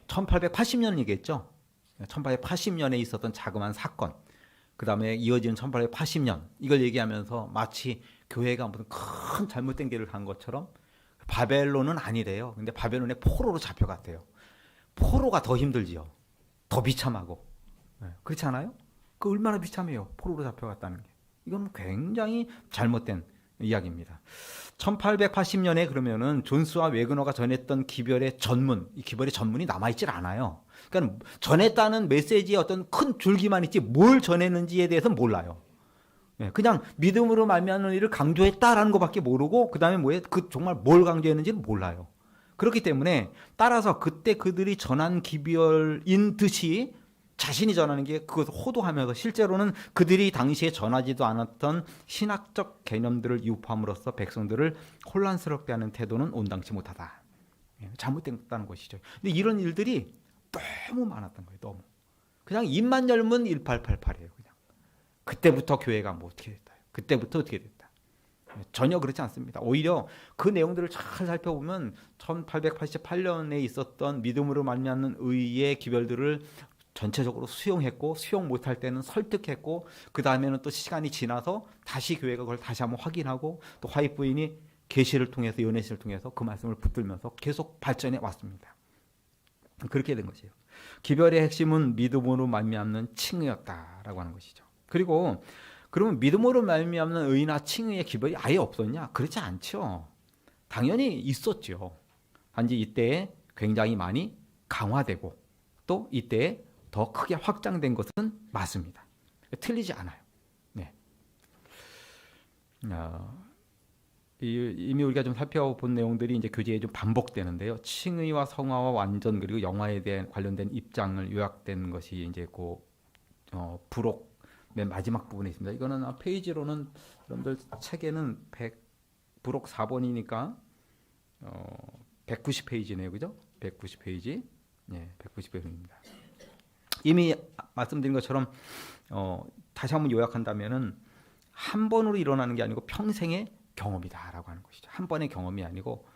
1880년 얘기했죠. 1880년에 있었던 자그마한 사건, 그 다음에 이어지는 1880년 이걸 얘기하면서 마치 교회가 무슨 큰 잘못된 길을 간 것처럼 바벨론은 아니래요. 근데 바벨론의 포로로 잡혀갔대요. 포로가 더 힘들지요. 더 비참하고. 네. 그렇지 않아요? 그 얼마나 비참해요. 포로로 잡혀갔다는 게. 이건 굉장히 잘못된 이야기입니다. 1880년에 그러면은 존스와 웨그너가 전했던 기별의 전문, 이 기별의 전문이 남아있질 않아요. 그러니까 전했다는 메시지의 어떤 큰 줄기만 있지 뭘 전했는지에 대해서는 몰라요. 그냥 믿음으로 말미암는 일을 강조했다라는 것밖에 모르고 그 다음에 뭐예요? 그 정말 뭘 강조했는지는 몰라요. 그렇기 때문에 따라서 그때 그들이 전한 기별인 듯이 자신이 전하는 게 그것을 호도하면서 실제로는 그들이 당시에 전하지도 않았던 신학적 개념들을 유포함으로써 백성들을 혼란스럽게 하는 태도는 온당치 못하다. 잘못됐다는 것이죠. 근데 이런 일들이 너무 많았던 거예요. 너무. 그냥 입만 열면 1888이에요. 그냥. 그때부터 교회가 뭐 어떻게 됐다. 그때부터 어떻게 됐다. 전혀 그렇지 않습니다. 오히려 그 내용들을 잘 살펴보면 1888년에 있었던 믿음으로 말미암는 의의 기별들을 전체적으로 수용했고 수용 못할 때는 설득했고 그 다음에는 또 시간이 지나서 다시 교회가 그걸 다시 한번 확인하고 또 화이트 부인이 계시를 통해서 연애시를 통해서 그 말씀을 붙들면서 계속 발전해 왔습니다. 그렇게 된 것이에요. 기별의 핵심은 믿음으로 말미암는 칭의였다라고 하는 것이죠. 그리고 그러면 믿음으로 말미암는 의나 칭의의 기별이 아예 없었냐? 그렇지 않죠. 당연히 있었죠. 단지 이때에 굉장히 많이 강화되고 또 이때에 더 크게 확장된 것은 맞습니다. 틀리지 않아요. 네. 이미 우리가 좀 살펴본 내용들이 이제 교재에 좀 반복되는데요. 칭의와 성화와 완전 그리고 영화에 대한 관련된 입장을 요약된 것이 이제 그 부록 맨 마지막 부분에 있습니다. 이거는 페이지로는 여러분들 책에는 부록 4번이니까 190페이지네요, 그죠? 190페이지. 네, 190페이지입니다. 이미 말씀드린 것처럼 다시 한번 요약한다면은 한 번으로 일어나는 게 아니고 평생의 경험이다라고 하는 것이죠. 한 번의 경험이 아니고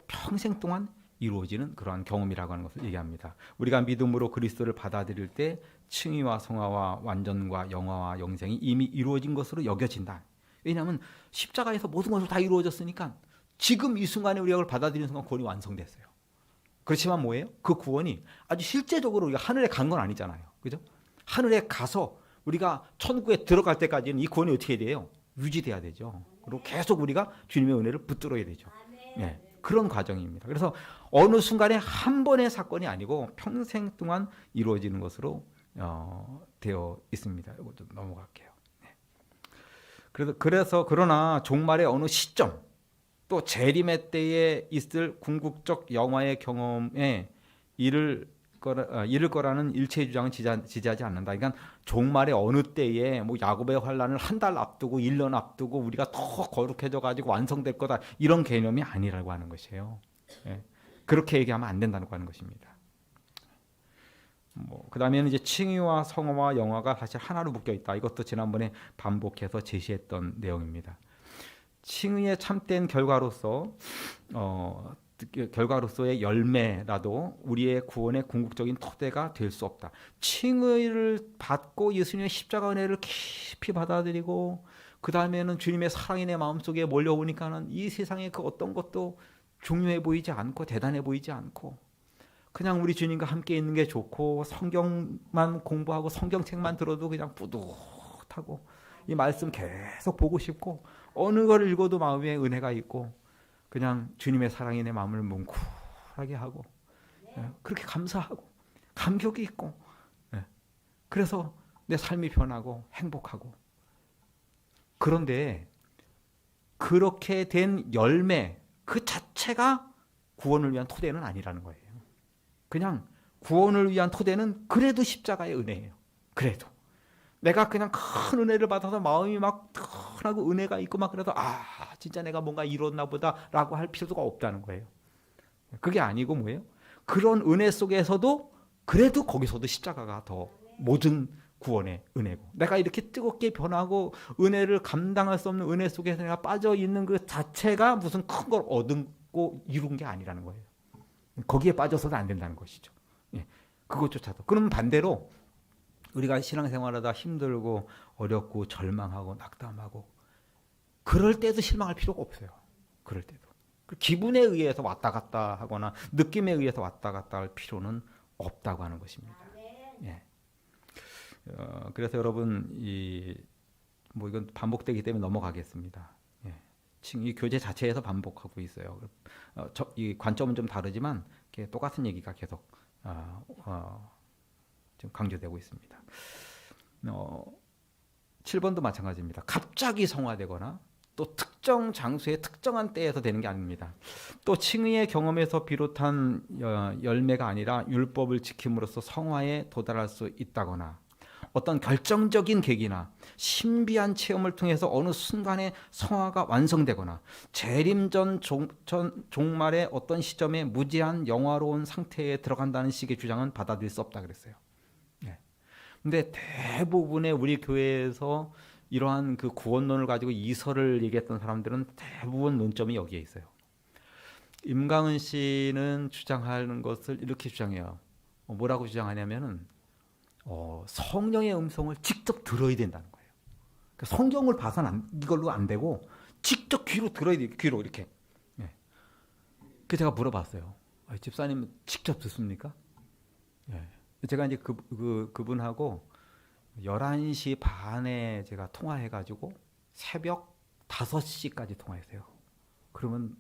평생 동안 이루어지는 그러한 경험이라고 하는 것을 얘기합니다. 우리가 믿음으로 그리스도를 받아들일 때 칭의와 성화와 완전과 영화와 영생이 이미 이루어진 것으로 여겨진다. 왜냐하면 십자가에서 모든 것을 다 이루어졌으니까 지금 이 순간에 우리가 그걸 받아들이는 순간 구원이 완성됐어요. 그렇지만 뭐예요? 그 구원이 아주 실제적으로 우리가 하늘에 간 건 아니잖아요. 그죠? 하늘에 가서 우리가 천국에 들어갈 때까지는 이 구원이 어떻게 돼요? 유지돼야 되죠. 그리고 계속 우리가 주님의 은혜를 붙들어야 되죠. 네, 그런 과정입니다. 그래서 어느 순간에 한 번의 사건이 아니고 평생 동안 이루어지는 것으로 되어 있습니다. 이거 좀 넘어갈게요. 그래서 그러나 종말의 어느 시점 또 재림의 때에 있을 궁극적 영화의 경험에 이를 거라는 일체의 주장은 지지하지 않는다. 그러니까 종말의 어느 때에 뭐 야곱의 환란을 한 달 앞두고 1년 앞두고 우리가 더 거룩해져 가지고 완성될 거다 이런 개념이 아니라고 하는 것이에요. 예. 그렇게 얘기하면 안 된다고 하는 것입니다. 그다음에는 이제 칭의와 성화와 영화가 사실 하나로 묶여 있다. 이것도 지난번에 반복해서 제시했던 내용입니다. 칭의의 참된 결과로서의 열매라도 우리의 구원의 궁극적인 토대가 될 수 없다. 칭의를 받고 예수님의 십자가 은혜를 깊이 받아들이고 그 다음에는 주님의 사랑이 내 마음속에 몰려오니까는 이 세상의 그 어떤 것도 중요해 보이지 않고 대단해 보이지 않고 그냥 우리 주님과 함께 있는 게 좋고 성경만 공부하고 성경책만 들어도 그냥 뿌듯하고 이 말씀 계속 보고 싶고 어느 걸 읽어도 마음에 은혜가 있고 그냥 주님의 사랑이 내 마음을 뭉클하게 하고 그렇게 감사하고 감격이 있고 그래서 내 삶이 변하고 행복하고 그런데 그렇게 된 열매 그 자체가 구원을 위한 토대는 아니라는 거예요. 그냥 구원을 위한 토대는 그래도 십자가의 은혜예요. 그래도 내가 그냥 큰 은혜를 받아서 마음이 막 편하고 은혜가 있고 막 그래서 진짜 내가 뭔가 이뤘나 보다라고 할 필요가 없다는 거예요. 그게 아니고 뭐예요? 그런 은혜 속에서도 그래도 거기서도 십자가가 더 모든 구원의 은혜고 내가 이렇게 뜨겁게 변하고 은혜를 감당할 수 없는 은혜 속에서 내가 빠져 있는 그 자체가 무슨 큰 걸 얻고 이룬 게 아니라는 거예요. 거기에 빠져서도 안 된다는 것이죠. 그것조차도. 그럼 반대로 우리가 신앙생활하다 힘들고 어렵고 절망하고 낙담하고 그럴 때도 실망할 필요가 없어요. 그럴 때도. 기분에 의해서 왔다 갔다 하거나 느낌에 의해서 왔다 갔다 할 필요는 없다고 하는 것입니다. 예. 그래서 여러분 이건 반복되기 때문에 넘어가겠습니다. 예. 지금 이 교재 자체에서 반복하고 있어요. 이 관점은 좀 다르지만 똑같은 얘기가 계속 좀 강조되고 있습니다. 7번도 마찬가지입니다. 갑자기 성화되거나 또 특정 장소의 특정한 때에서 되는 게 아닙니다. 또 칭의의 경험에서 비롯한 열매가 아니라 율법을 지킴으로써 성화에 도달할 수 있다거나 어떤 결정적인 계기나 신비한 체험을 통해서 어느 순간에 성화가 완성되거나 재림 전 종말의 어떤 시점에 무제한 영화로운 상태에 들어간다는 식의 주장은 받아들일 수 없다 그랬어요. 근데 대부분의 우리 교회에서 이러한 그 구원론을 가지고 이설을 얘기했던 사람들은 대부분 논점이 여기에 있어요. 임강은 씨는 주장하는 것을 이렇게 주장해요. 뭐라고 주장하냐면은 성령의 음성을 직접 들어야 된다는 거예요. 그러니까 성경을 봐서는 이걸로 안 되고 직접 귀로 들어야 돼요. 귀로 이렇게. 그 제가 물어봤어요. 집사님 직접 듣습니까? 제가 이제 그분하고 11시 반에 제가 통화해가지고 새벽 5시까지 통화했어요. 그러면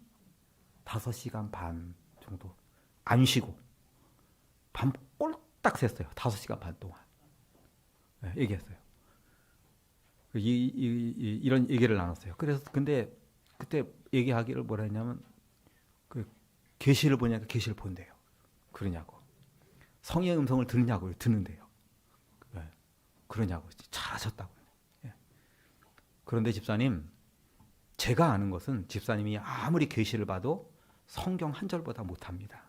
5시간 반 정도 안 쉬고 밤 꼴딱 샜어요. 5시간 반 동안. 얘기했어요. 이런 얘기를 나눴어요. 그래서 근데 그때 얘기하기를 뭐라 했냐면 계시를 보냐니까 계시를 본대요. 그러냐고. 성의 음성을 듣느냐고요. 듣는데요. 그러냐고. 잘하셨다고요. 그런데 집사님, 제가 아는 것은 집사님이 아무리 계시를 봐도 성경 한 절보다 못합니다.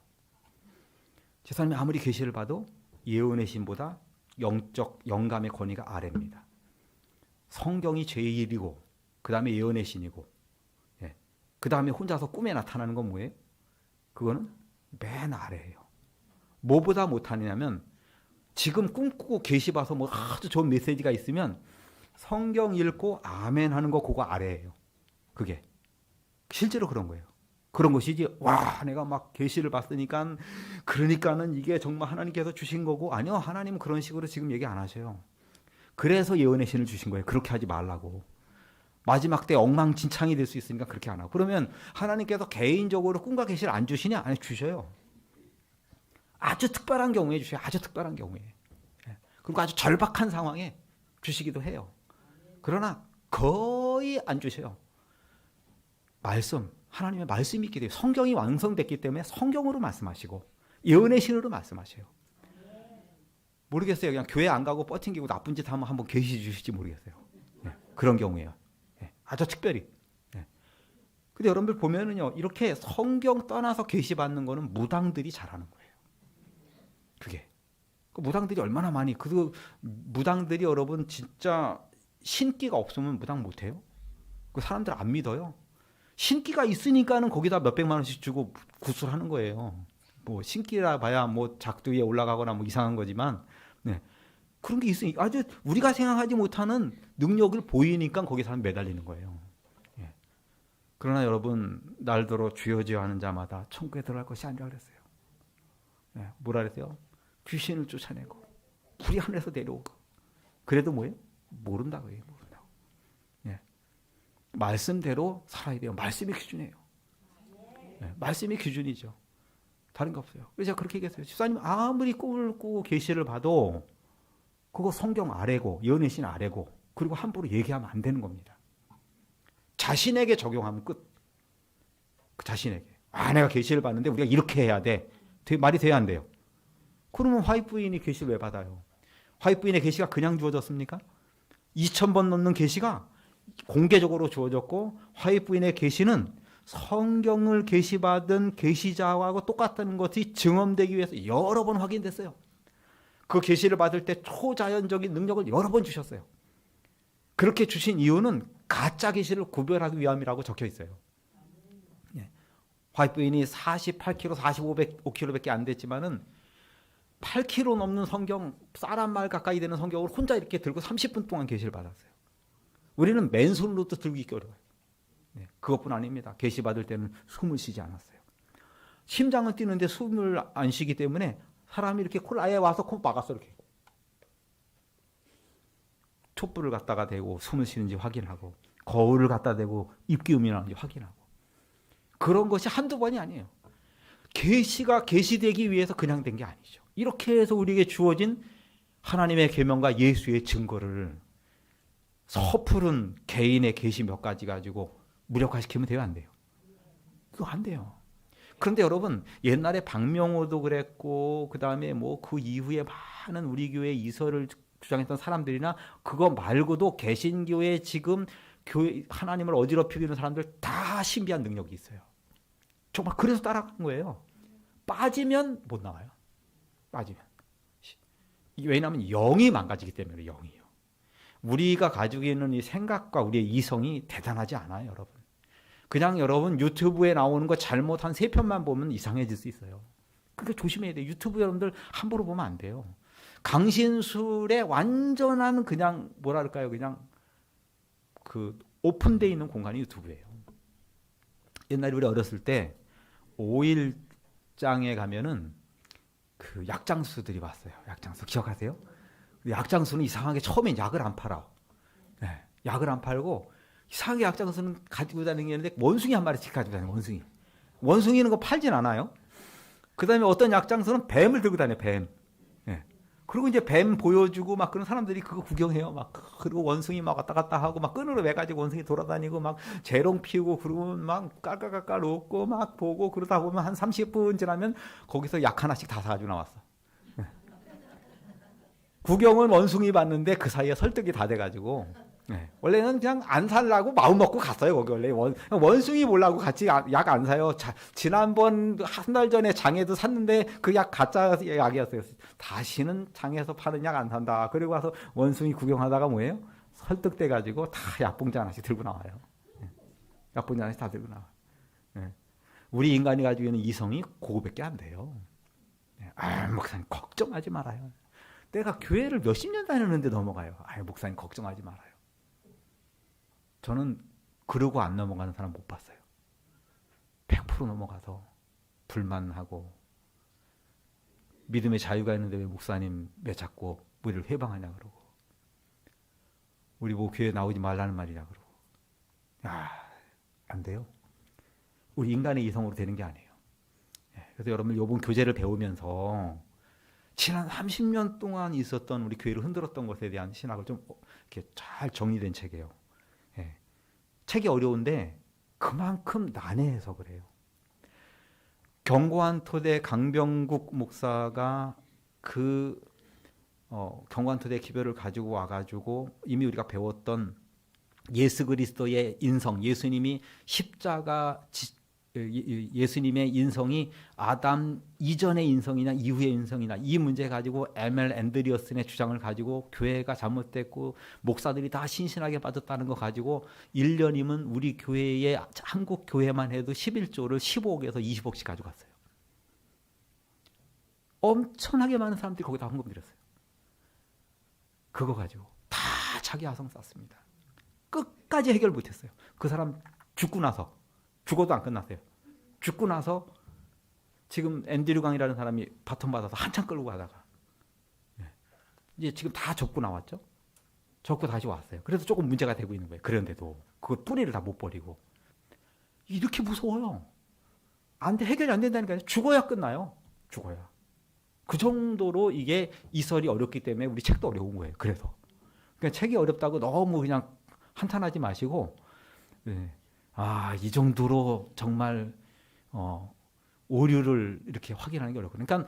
집사님이 아무리 계시를 봐도 예언의 신보다 영적 영감의 권위가 아래입니다. 성경이 제1이고 그 다음에 예언의 신이고 그 다음에 혼자서 꿈에 나타나는 건 뭐예요? 그거는 맨 아래예요. 뭐보다 못하느냐면 지금 꿈꾸고 계시 봐서 뭐 아주 좋은 메시지가 있으면 성경 읽고 아멘 하는 거 그거 아래예요. 그게 실제로 그런 거예요. 그런 것이지 와 내가 막 계시를 봤으니까 그러니까는 이게 정말 하나님께서 주신 거고 아니요 하나님은 그런 식으로 지금 얘기 안 하셔요. 그래서 예언의 신을 주신 거예요. 그렇게 하지 말라고. 마지막 때 엉망진창이 될 수 있으니까 그렇게 안 하고. 그러면 하나님께서 개인적으로 꿈과 계시를 안 주시냐? 안 주셔요. 아주 특별한 경우에 주셔요. 아주 특별한 경우에. 그리고 아주 절박한 상황에 주시기도 해요. 그러나 거의 거의 안 주셔요. 말씀, 하나님의 말씀이 있기 때문에 성경이 완성됐기 때문에 성경으로 말씀하시고 예언의 신으로 말씀하셔요. 모르겠어요. 그냥 교회 안 가고 뻗팅기고 나쁜 짓 하면 한번 계시 주실지 모르겠어요. 네, 그런 경우에요. 네, 아주 특별히. 네. 근데 여러분들 보면은요, 이렇게 성경 떠나서 계시 받는 거는 무당들이 잘하는 거예요. 그게. 그 무당들이 얼마나 많이, 그 무당들이 여러분 진짜 신기가 없으면 무당 못해요? 그 사람들 안 믿어요. 신기가 있으니까는 거기다 몇백만 원씩 주고 구술하는 거예요. 뭐 신기라 봐야 뭐 작두 위에 올라가거나 뭐 이상한 거지만, 네. 그런 게 있으니 아주 우리가 생각하지 못하는 능력을 보이니까 거기 사람 매달리는 거예요. 예. 그러나 여러분, 날더러 주여 주여 하는 자마다 천국에 들어갈 것이 아니라 그랬어요. 예. 뭐라 그랬어요? 귀신을 쫓아내고 불이 하늘에서 내려오고. 그래도 뭐예요? 모른다고요. 모른다고. 예. 말씀대로 살아야 돼요. 말씀이 기준이에요. 예. 말씀이 기준이죠. 다른 거 없어요. 그래서 제가 그렇게 얘기했어요. 집사님 아무리 꿈을 꾸고 계시를 봐도 그거 성경 아래고 예언의 신 아래고 그리고 함부로 얘기하면 안 되는 겁니다. 자신에게 적용하면 끝. 그 자신에게. 내가 계시를 봤는데 우리가 이렇게 해야 돼. 말이 돼야 안 돼요. 그러면 화이트부인이 계시를 왜 받아요? 화이트부인의 계시가 그냥 주어졌습니까? 2000번 넘는 계시가 공개적으로 주어졌고 화이트부인의 계시는 성경을 계시받은 계시자하고 똑같다는 것이 증언되기 위해서 여러 번 확인됐어요. 그 계시를 받을 때 초자연적인 능력을 여러 번 주셨어요. 그렇게 주신 이유는 가짜 계시를 구별하기 위함이라고 적혀 있어요. 예. 화이트부인이 48kg, 45kg밖에 안 됐지만은 8kg 넘는 성경, 사람 말 가까이 되는 성경을 혼자 이렇게 들고 30분 동안 계시를 받았어요. 우리는 맨손으로도 들고 있기 어려워요. 네, 그것뿐 아닙니다. 계시 받을 때는 숨을 쉬지 않았어요. 심장은 뛰는데 숨을 안 쉬기 때문에 사람이 이렇게 아예 와서 코 막았어 이렇게. 촛불을 갖다가 대고 숨을 쉬는지 확인하고 거울을 갖다 대고 입기음이 나는지 확인하고 그런 것이 한두 번이 아니에요. 계시가 계시되기 위해서 그냥 된 게 아니죠. 이렇게 해서 우리에게 주어진 하나님의 계명과 예수의 증거를 섣부른 개인의 계시 몇 가지 가지고 무력화시키면 돼요, 안 돼요? 그거 안 돼요. 그런데 여러분, 옛날에 박명호도 그랬고 그다음에 뭐 그 이후에 많은 우리 교회 이설을 주장했던 사람들이나 그거 말고도 개신교에 지금 교회 하나님을 어지럽히는 사람들 다 신비한 능력이 있어요. 정말 그래서 따라간 거예요. 빠지면 못 나와요. 빠지면. 왜냐하면 영이 망가지기 때문에 영이요. 우리가 가지고 있는 이 생각과 우리의 이성이 대단하지 않아요, 여러분. 그냥 여러분 유튜브에 나오는 거 잘못 한 3편만 보면 이상해질 수 있어요. 그러니까 조심해야 돼요. 유튜브 여러분들 함부로 보면 안 돼요. 강신술의 완전한 그냥 뭐랄까요, 그냥 그 오픈되어 있는 공간이 유튜브예요. 옛날에 우리 어렸을 때 5일장에 가면은 그 약장수들이 왔어요. 약장수 기억하세요? 약장수는 이상하게 처음엔 약을 안 팔아. 네, 약을 안 팔고 이상하게 약장수는 가지고 다니는데 원숭이 한 마리씩 가지고 다녀요. 원숭이. 원숭이는 거 팔진 않아요. 그 다음에 어떤 약장수는 뱀을 들고 다녀요. 뱀. 네. 그리고 이제 뱀 보여주고 막 그런 사람들이 그거 구경해요. 막 그리고 원숭이 막 왔다 갔다 하고 막 끈으로 매가지고 원숭이 돌아다니고 막 재롱 피우고 그러고 막 깔깔깔깔 웃고 막 보고 그러다 보면 한 30분 지나면 거기서 약 하나씩 다 사가지고 나왔어. 네. 구경은 원숭이 봤는데 그 사이에 설득이 다 돼가지고 네. 원래는 그냥 안 살라고 마음 먹고 갔어요. 거기 원래 원숭이 보려고 같이 약 안 사요. 지난번 한 달 전에 장에도 샀는데 그 약 가짜 약이었어요. 다시는 장에서 파는 약 안 산다. 그리고 와서 원숭이 구경하다가 뭐예요? 설득돼가지고 다 약봉지 하나씩 들고 나와요. 네. 약봉지 하나씩 다 들고 나와. 네. 우리 인간이 가지고 있는 이성이 그거밖에 안 돼요. 네. 목사님 걱정하지 말아요. 내가 교회를 몇십 년 다녔는데 넘어가요. 목사님 걱정하지 말아요. 저는 그러고 안 넘어가는 사람 못 봤어요. 100% 넘어가서 불만하고 믿음의 자유가 있는데 왜 목사님 왜 자꾸 우리를 회방하냐 그러고 우리 뭐 교회 나오지 말라는 말이냐 그러고 안 돼요. 우리 인간의 이성으로 되는 게 아니에요. 그래서 여러분 이번 교제를 배우면서 지난 30년 동안 있었던 우리 교회를 흔들었던 것에 대한 신학을 좀 이렇게 잘 정리된 책이에요. 책이 어려운데 그만큼 난해해서 그래요. 경고한 토대 강병국 목사가 그 경고한 토대 기별을 가지고 와가지고 이미 우리가 배웠던 예수 그리스도의 인성, 예수님이 십자가 예수님의 인성이 아담 이전의 인성이냐 이후의 인성이냐 이 문제 가지고 M.L. 앤드리어슨의 주장을 가지고 교회가 잘못됐고 목사들이 다 신신하게 빠졌다는 거 가지고 1년이면 우리 교회의 한국 교회만 해도 11조를 15억에서 20억씩 가져갔어요. 엄청나게 많은 사람들이 거기다 헌금 드렸어요. 그거 가지고 다 자기 아성 쌓습니다. 끝까지 해결 못했어요. 그 사람 죽고 나서 죽어도 안 끝났어요. 죽고 나서 지금 앤드류 강이라는 사람이 바톤 받아서 한참 끌고 가다가 이제 지금 다 접고 나왔죠. 접고 다시 왔어요. 그래서 조금 문제가 되고 있는 거예요. 그런데도 그 뿌리를 다 못 버리고 이렇게 무서워요. 안 돼, 해결이 안 된다니까요. 죽어야 끝나요. 죽어야. 그 정도로 이게 이설이 어렵기 때문에 우리 책도 어려운 거예요. 그래서 그러니까 책이 어렵다고 너무 그냥 한탄하지 마시고 이 정도로 정말 오류를 이렇게 확인하는 게 어렵고 그러니까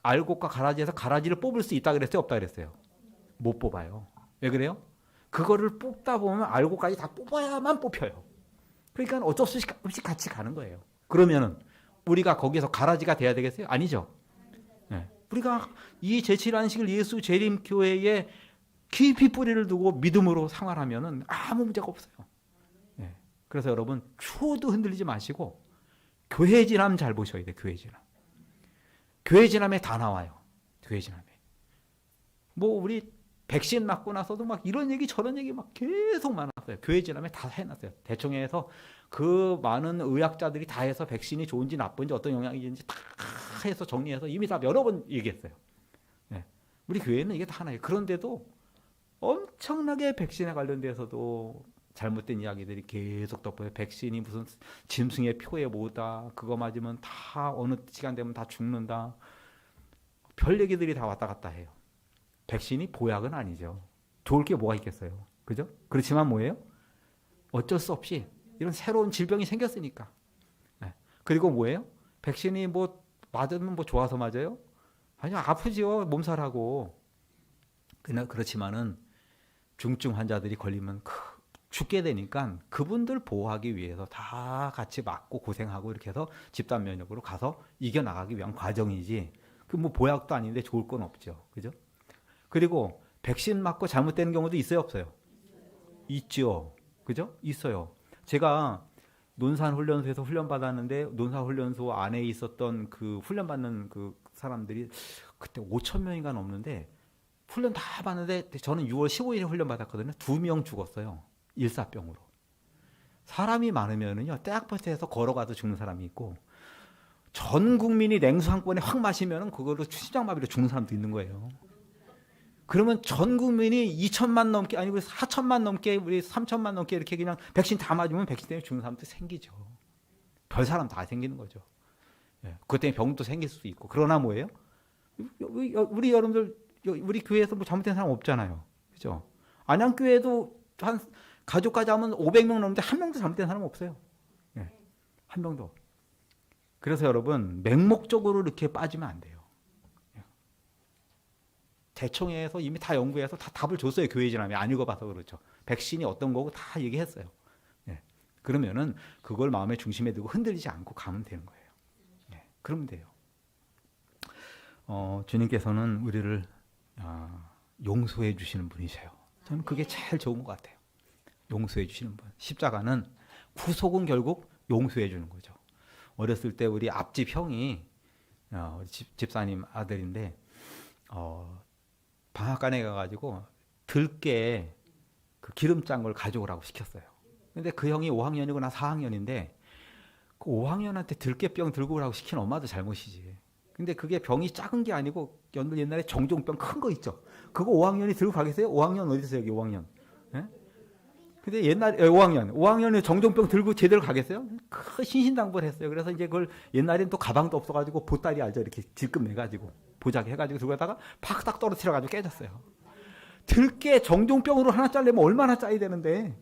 알곡과 가라지에서 가라지를 뽑을 수 있다 그랬어요? 없다 그랬어요? 못 뽑아요. 왜 그래요? 그거를 뽑다 보면 알곡까지 다 뽑아야만 뽑혀요. 그러니까 어쩔 수 없이 같이 가는 거예요. 그러면은 우리가 거기서 가라지가 돼야 되겠어요? 아니죠. 우리가 이 제7안식을 예수 재림교회에 깊이 뿌리를 두고 믿음으로 생활하면은 아무 문제가 없어요. 그래서 여러분 추호도 흔들리지 마시고 교회 지남 잘 보셔야 돼요. 교회 지남. 교회 지남에 다 나와요. 교회 지남에. 뭐 우리 백신 맞고 나서도 막 이런 얘기 저런 얘기 막 계속 많았어요. 교회 지남에 다 해놨어요. 대충해서 그 많은 의학자들이 다 해서 백신이 좋은지 나쁜지 어떤 영향이 있는지 다 해서 정리해서 이미 다 여러 번 얘기했어요. 우리 교회는 이게 다 하나예요. 그런데도 엄청나게 백신에 관련돼서도 잘못된 이야기들이 계속 덮어요. 백신이 무슨 짐승의 표에 뭐다. 그거 맞으면 다 어느 시간 되면 다 죽는다. 별 얘기들이 다 왔다 갔다 해요. 백신이 보약은 아니죠. 좋을 게 뭐가 있겠어요. 그죠? 그렇지만 뭐예요? 어쩔 수 없이 이런 새로운 질병이 생겼으니까. 그리고 뭐예요? 백신이 뭐 맞으면 뭐 좋아서 맞아요? 아니요, 아프지요. 몸살하고. 그렇지만은 중증 환자들이 걸리면 죽게 되니까 그분들 보호하기 위해서 다 같이 맞고 고생하고 이렇게 해서 집단 면역으로 가서 이겨나가기 위한 과정이지. 그 뭐 보약도 아닌데 좋을 건 없죠. 그죠? 그리고 백신 맞고 잘못되는 경우도 있어요, 없어요? 있죠. 그죠? 있어요. 제가 논산훈련소에서 훈련받았는데 논산훈련소 안에 있었던 그 훈련받는 그 사람들이 그때 5천 명인가 넘는데 훈련 다 받는데 저는 6월 15일에 훈련받았거든요. 2명 죽었어요. 일사병으로. 사람이 많으면은요, 떼약버스에서 걸어가도 죽는 사람이 있고, 전 국민이 냉수 한 번에 확 마시면은 그걸로 심장마비로 죽는 사람도 있는 거예요. 그러면 전 국민이 2천만 넘게, 아니고 4천만 넘게, 우리 3천만 넘게 이렇게 그냥 백신 다 맞으면 백신 때문에 죽는 사람도 생기죠. 별 사람 다 생기는 거죠. 그것 때문에 병도 생길 수도 있고. 그러나 뭐예요? 우리 여러분들, 우리 교회에서 뭐 잘못된 사람 없잖아요. 그죠? 안양교회도 한 가족까지 하면 500명 넘는데 한 명도 잘못된 사람 없어요. 한 명도. 그래서 여러분 맹목적으로 이렇게 빠지면 안 돼요. 대청회에서 이미 다 연구해서 다 답을 줬어요. 교회 지남이 안 읽어봐서 그렇죠. 백신이 어떤 거고 다 얘기했어요. 그러면은 그걸 마음의 중심에 두고 흔들리지 않고 가면 되는 거예요. 그러면 돼요. 주님께서는 우리를 용서해 주시는 분이세요. 저는 그게 제일 좋은 것 같아요. 용서해 주시는 분. 십자가는 구속은 결국 용서해 주는 거죠. 어렸을 때 우리 앞집 형이 우리 집사님 아들인데 방앗간에 가가지고 들깨 그 기름 짠 걸 가져오라고 시켰어요. 근데 그 형이 5학년이고 나 4학년인데 그 5학년한테 들깨병 들고 오라고 시킨 엄마도 잘못이지. 근데 그게 병이 작은 게 아니고 옛날에 정종병 큰 거 있죠. 그거 5학년이 들고 가겠어요? 5학년 어디 있어요? 여기 5학년. 근데 옛날에 5학년이 정종병 들고 제대로 가겠어요? 그 신신당부했어요. 그래서 이제 그걸 옛날엔 또 가방도 없어가지고 보따리 알죠? 이렇게 질끔 매가지고 보자기 해가지고 들고 가다가 팍 딱 떨어뜨려가지고 깨졌어요. 들깨 정종병으로 하나 짜려면 얼마나 짜야 되는데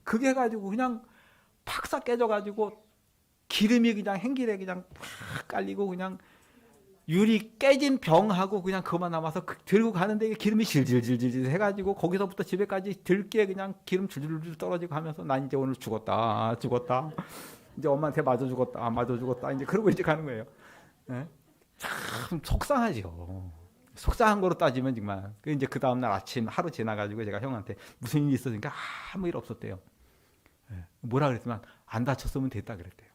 그게 가지고 그냥 팍싹 깨져가지고 기름이 그냥 행길에 그냥 팍 깔리고 그냥 유리 깨진 병하고 그냥 그만 남아서 들고 가는데 이게 기름이 질질질질 해가지고 거기서부터 집에까지 들게 그냥 기름 줄줄줄 떨어지고 하면서 난 이제 오늘 죽었다 이제 엄마한테 맞아 죽었다 이제 그러고 이제 가는 거예요. 네? 참 속상하죠. 속상한 거로 따지면 정말 이제 그 다음날 아침 하루 지나가지고 제가 형한테 무슨 일이 있었으니까 아무 일 없었대요. 네. 뭐라 그랬지만 안 다쳤으면 됐다 그랬대요.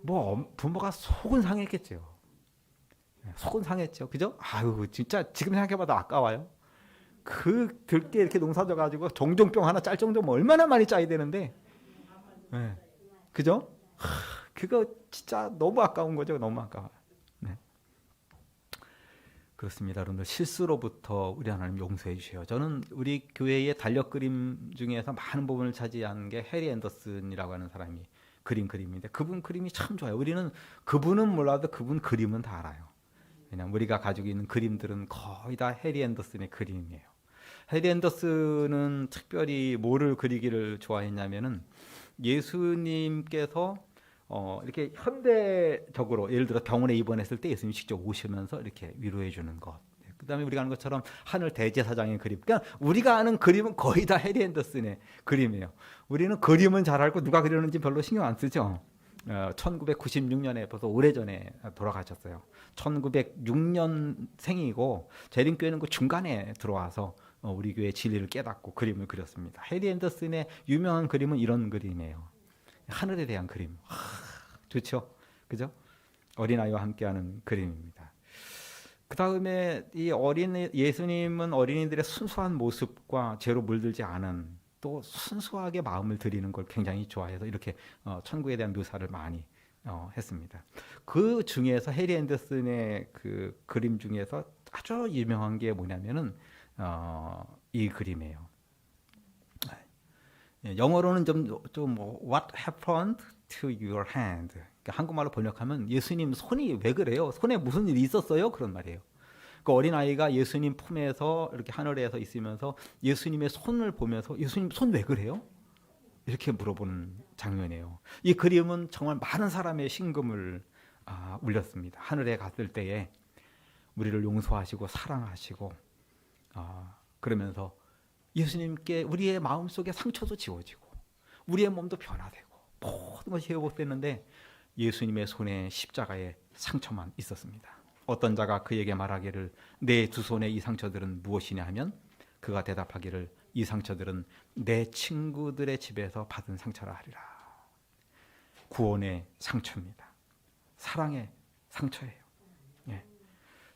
뭐 부모가 속은 상했겠죠. 속은 상했죠. 그죠? 아유, 진짜 지금 생각해봐도 아까워요. 그 들깨 이렇게 농사져가지고 정종병 하나 짤 정도면 얼마나 많이 짜야 되는데, 네. 그죠? 그거 진짜 너무 아까운 거죠. 너무 아까워요. 네. 그렇습니다. 여러분들 실수로부터 우리 하나님 용서해 주세요. 저는 우리 교회의 달력 그림 중에서 많은 부분을 차지한 게 해리 앤더슨이라고 하는 사람이 그린 그림인데 그분 그림이 참 좋아요. 우리는 그분은 몰라도 그분 그림은 다 알아요. 왜냐하면 우리가 가지고 있는 그림들은 거의 다 해리 앤더슨의 그림이에요. 해리 앤더슨은 특별히 뭐를 그리기를 좋아했냐면은 예수님께서 이렇게 현대적으로 예를 들어 병원에 입원했을 때 예수님 직접 오시면서 이렇게 위로해 주는 것. 그다음에 우리가 아는 것처럼 하늘 대제사장의 그림. 그러니까 우리가 아는 그림은 거의 다 해리 앤더슨의 그림이에요. 우리는 그림은 잘 알고 누가 그리는지 별로 신경 안 쓰죠. 1996년에 벌써 오래전에 돌아가셨어요. 1906년생이고 재림교회는 그 중간에 들어와서 우리 교회 진리를 깨닫고 그림을 그렸습니다. 해리 앤더슨의 유명한 그림은 이런 그림이에요. 하늘에 대한 그림. 좋죠? 그죠? 어린아이와 함께하는 그림입니다. 그 다음에 이 예수님은 어린이들의 순수한 모습과 죄로 물들지 않은 또 순수하게 마음을 드리는 걸 굉장히 좋아해서 이렇게 천국에 대한 묘사를 많이 했습니다. 그 중에서 해리 앤더슨의 그 그림 중에서 아주 유명한 게 뭐냐면은 이 그림이에요. 영어로는 좀 What happened to your hand? 그러니까 한국말로 번역하면 예수님 손이 왜 그래요? 손에 무슨 일이 있었어요? 그런 말이에요. 그 어린아이가 예수님 품에서 이렇게 하늘에서 있으면서 예수님의 손을 보면서 예수님 손 왜 그래요? 이렇게 물어보는 장면이에요. 이 그림은 정말 많은 사람의 심금을 울렸습니다. 하늘에 갔을 때에 우리를 용서하시고 사랑하시고 그러면서 예수님께 우리의 마음속에 상처도 지워지고 우리의 몸도 변화되고 모든 것이 회복됐는데 예수님의 손에 십자가의 상처만 있었습니다. 어떤 자가 그에게 말하기를 내 두 손의 이 상처들은 무엇이냐 하면 그가 대답하기를 이 상처들은 내 친구들의 집에서 받은 상처라 하리라. 구원의 상처입니다. 사랑의 상처예요. 예.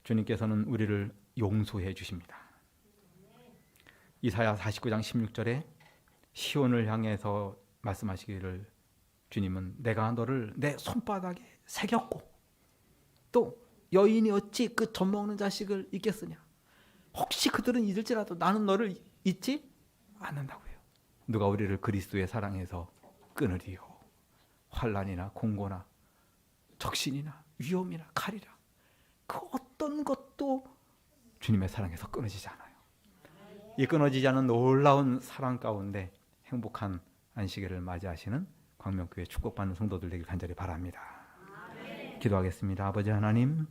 주님께서는 우리를 용서해 주십니다. 이사야 49장 16절에 시온을 향해서 말씀하시기를 주님은 내가 너를 내 손바닥에 새겼고 또 여인이 어찌 그 젖먹는 자식을 잊겠으냐. 혹시 그들은 잊을지라도 나는 너를 잊지 않는다고 해요. 누가 우리를 그리스도의 사랑에서 끊으리요. 환난이나 공고나 적신이나 위험이나 칼이라 그 어떤 것도 주님의 사랑에서 끊어지지 않아요. 이 끊어지지 않은 놀라운 사랑 가운데 행복한 안식일을 맞이하시는 광명교회 축복받는 성도들 되길 간절히 바랍니다. 기도하겠습니다. 아버지 하나님,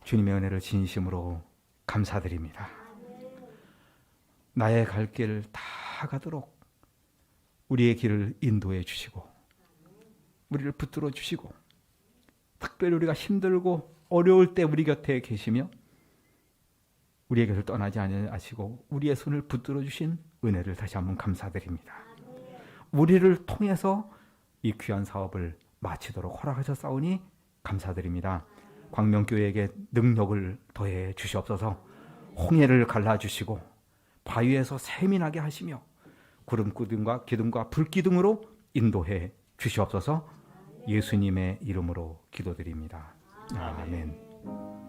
주님의 은혜를 진심으로 감사드립니다. 나의 갈 길 다 가도록 우리의 길을 인도해 주시고 우리를 붙들어 주시고 특별히 우리가 힘들고 어려울 때 우리 곁에 계시며 우리의 곁을 떠나지 아니하시고 우리의 손을 붙들어 주신 은혜를 다시 한번 감사드립니다. 우리를 통해서 이 귀한 사업을 마치도록 허락하셨사오니 감사드립니다. 광명교회에게 능력을 더해 주시옵소서. 홍해를 갈라주시고 바위에서 샘이 나게 하시며 구름기둥과 기둥과 불기둥으로 인도해 주시옵소서. 예수님의 이름으로 기도드립니다. 아멘.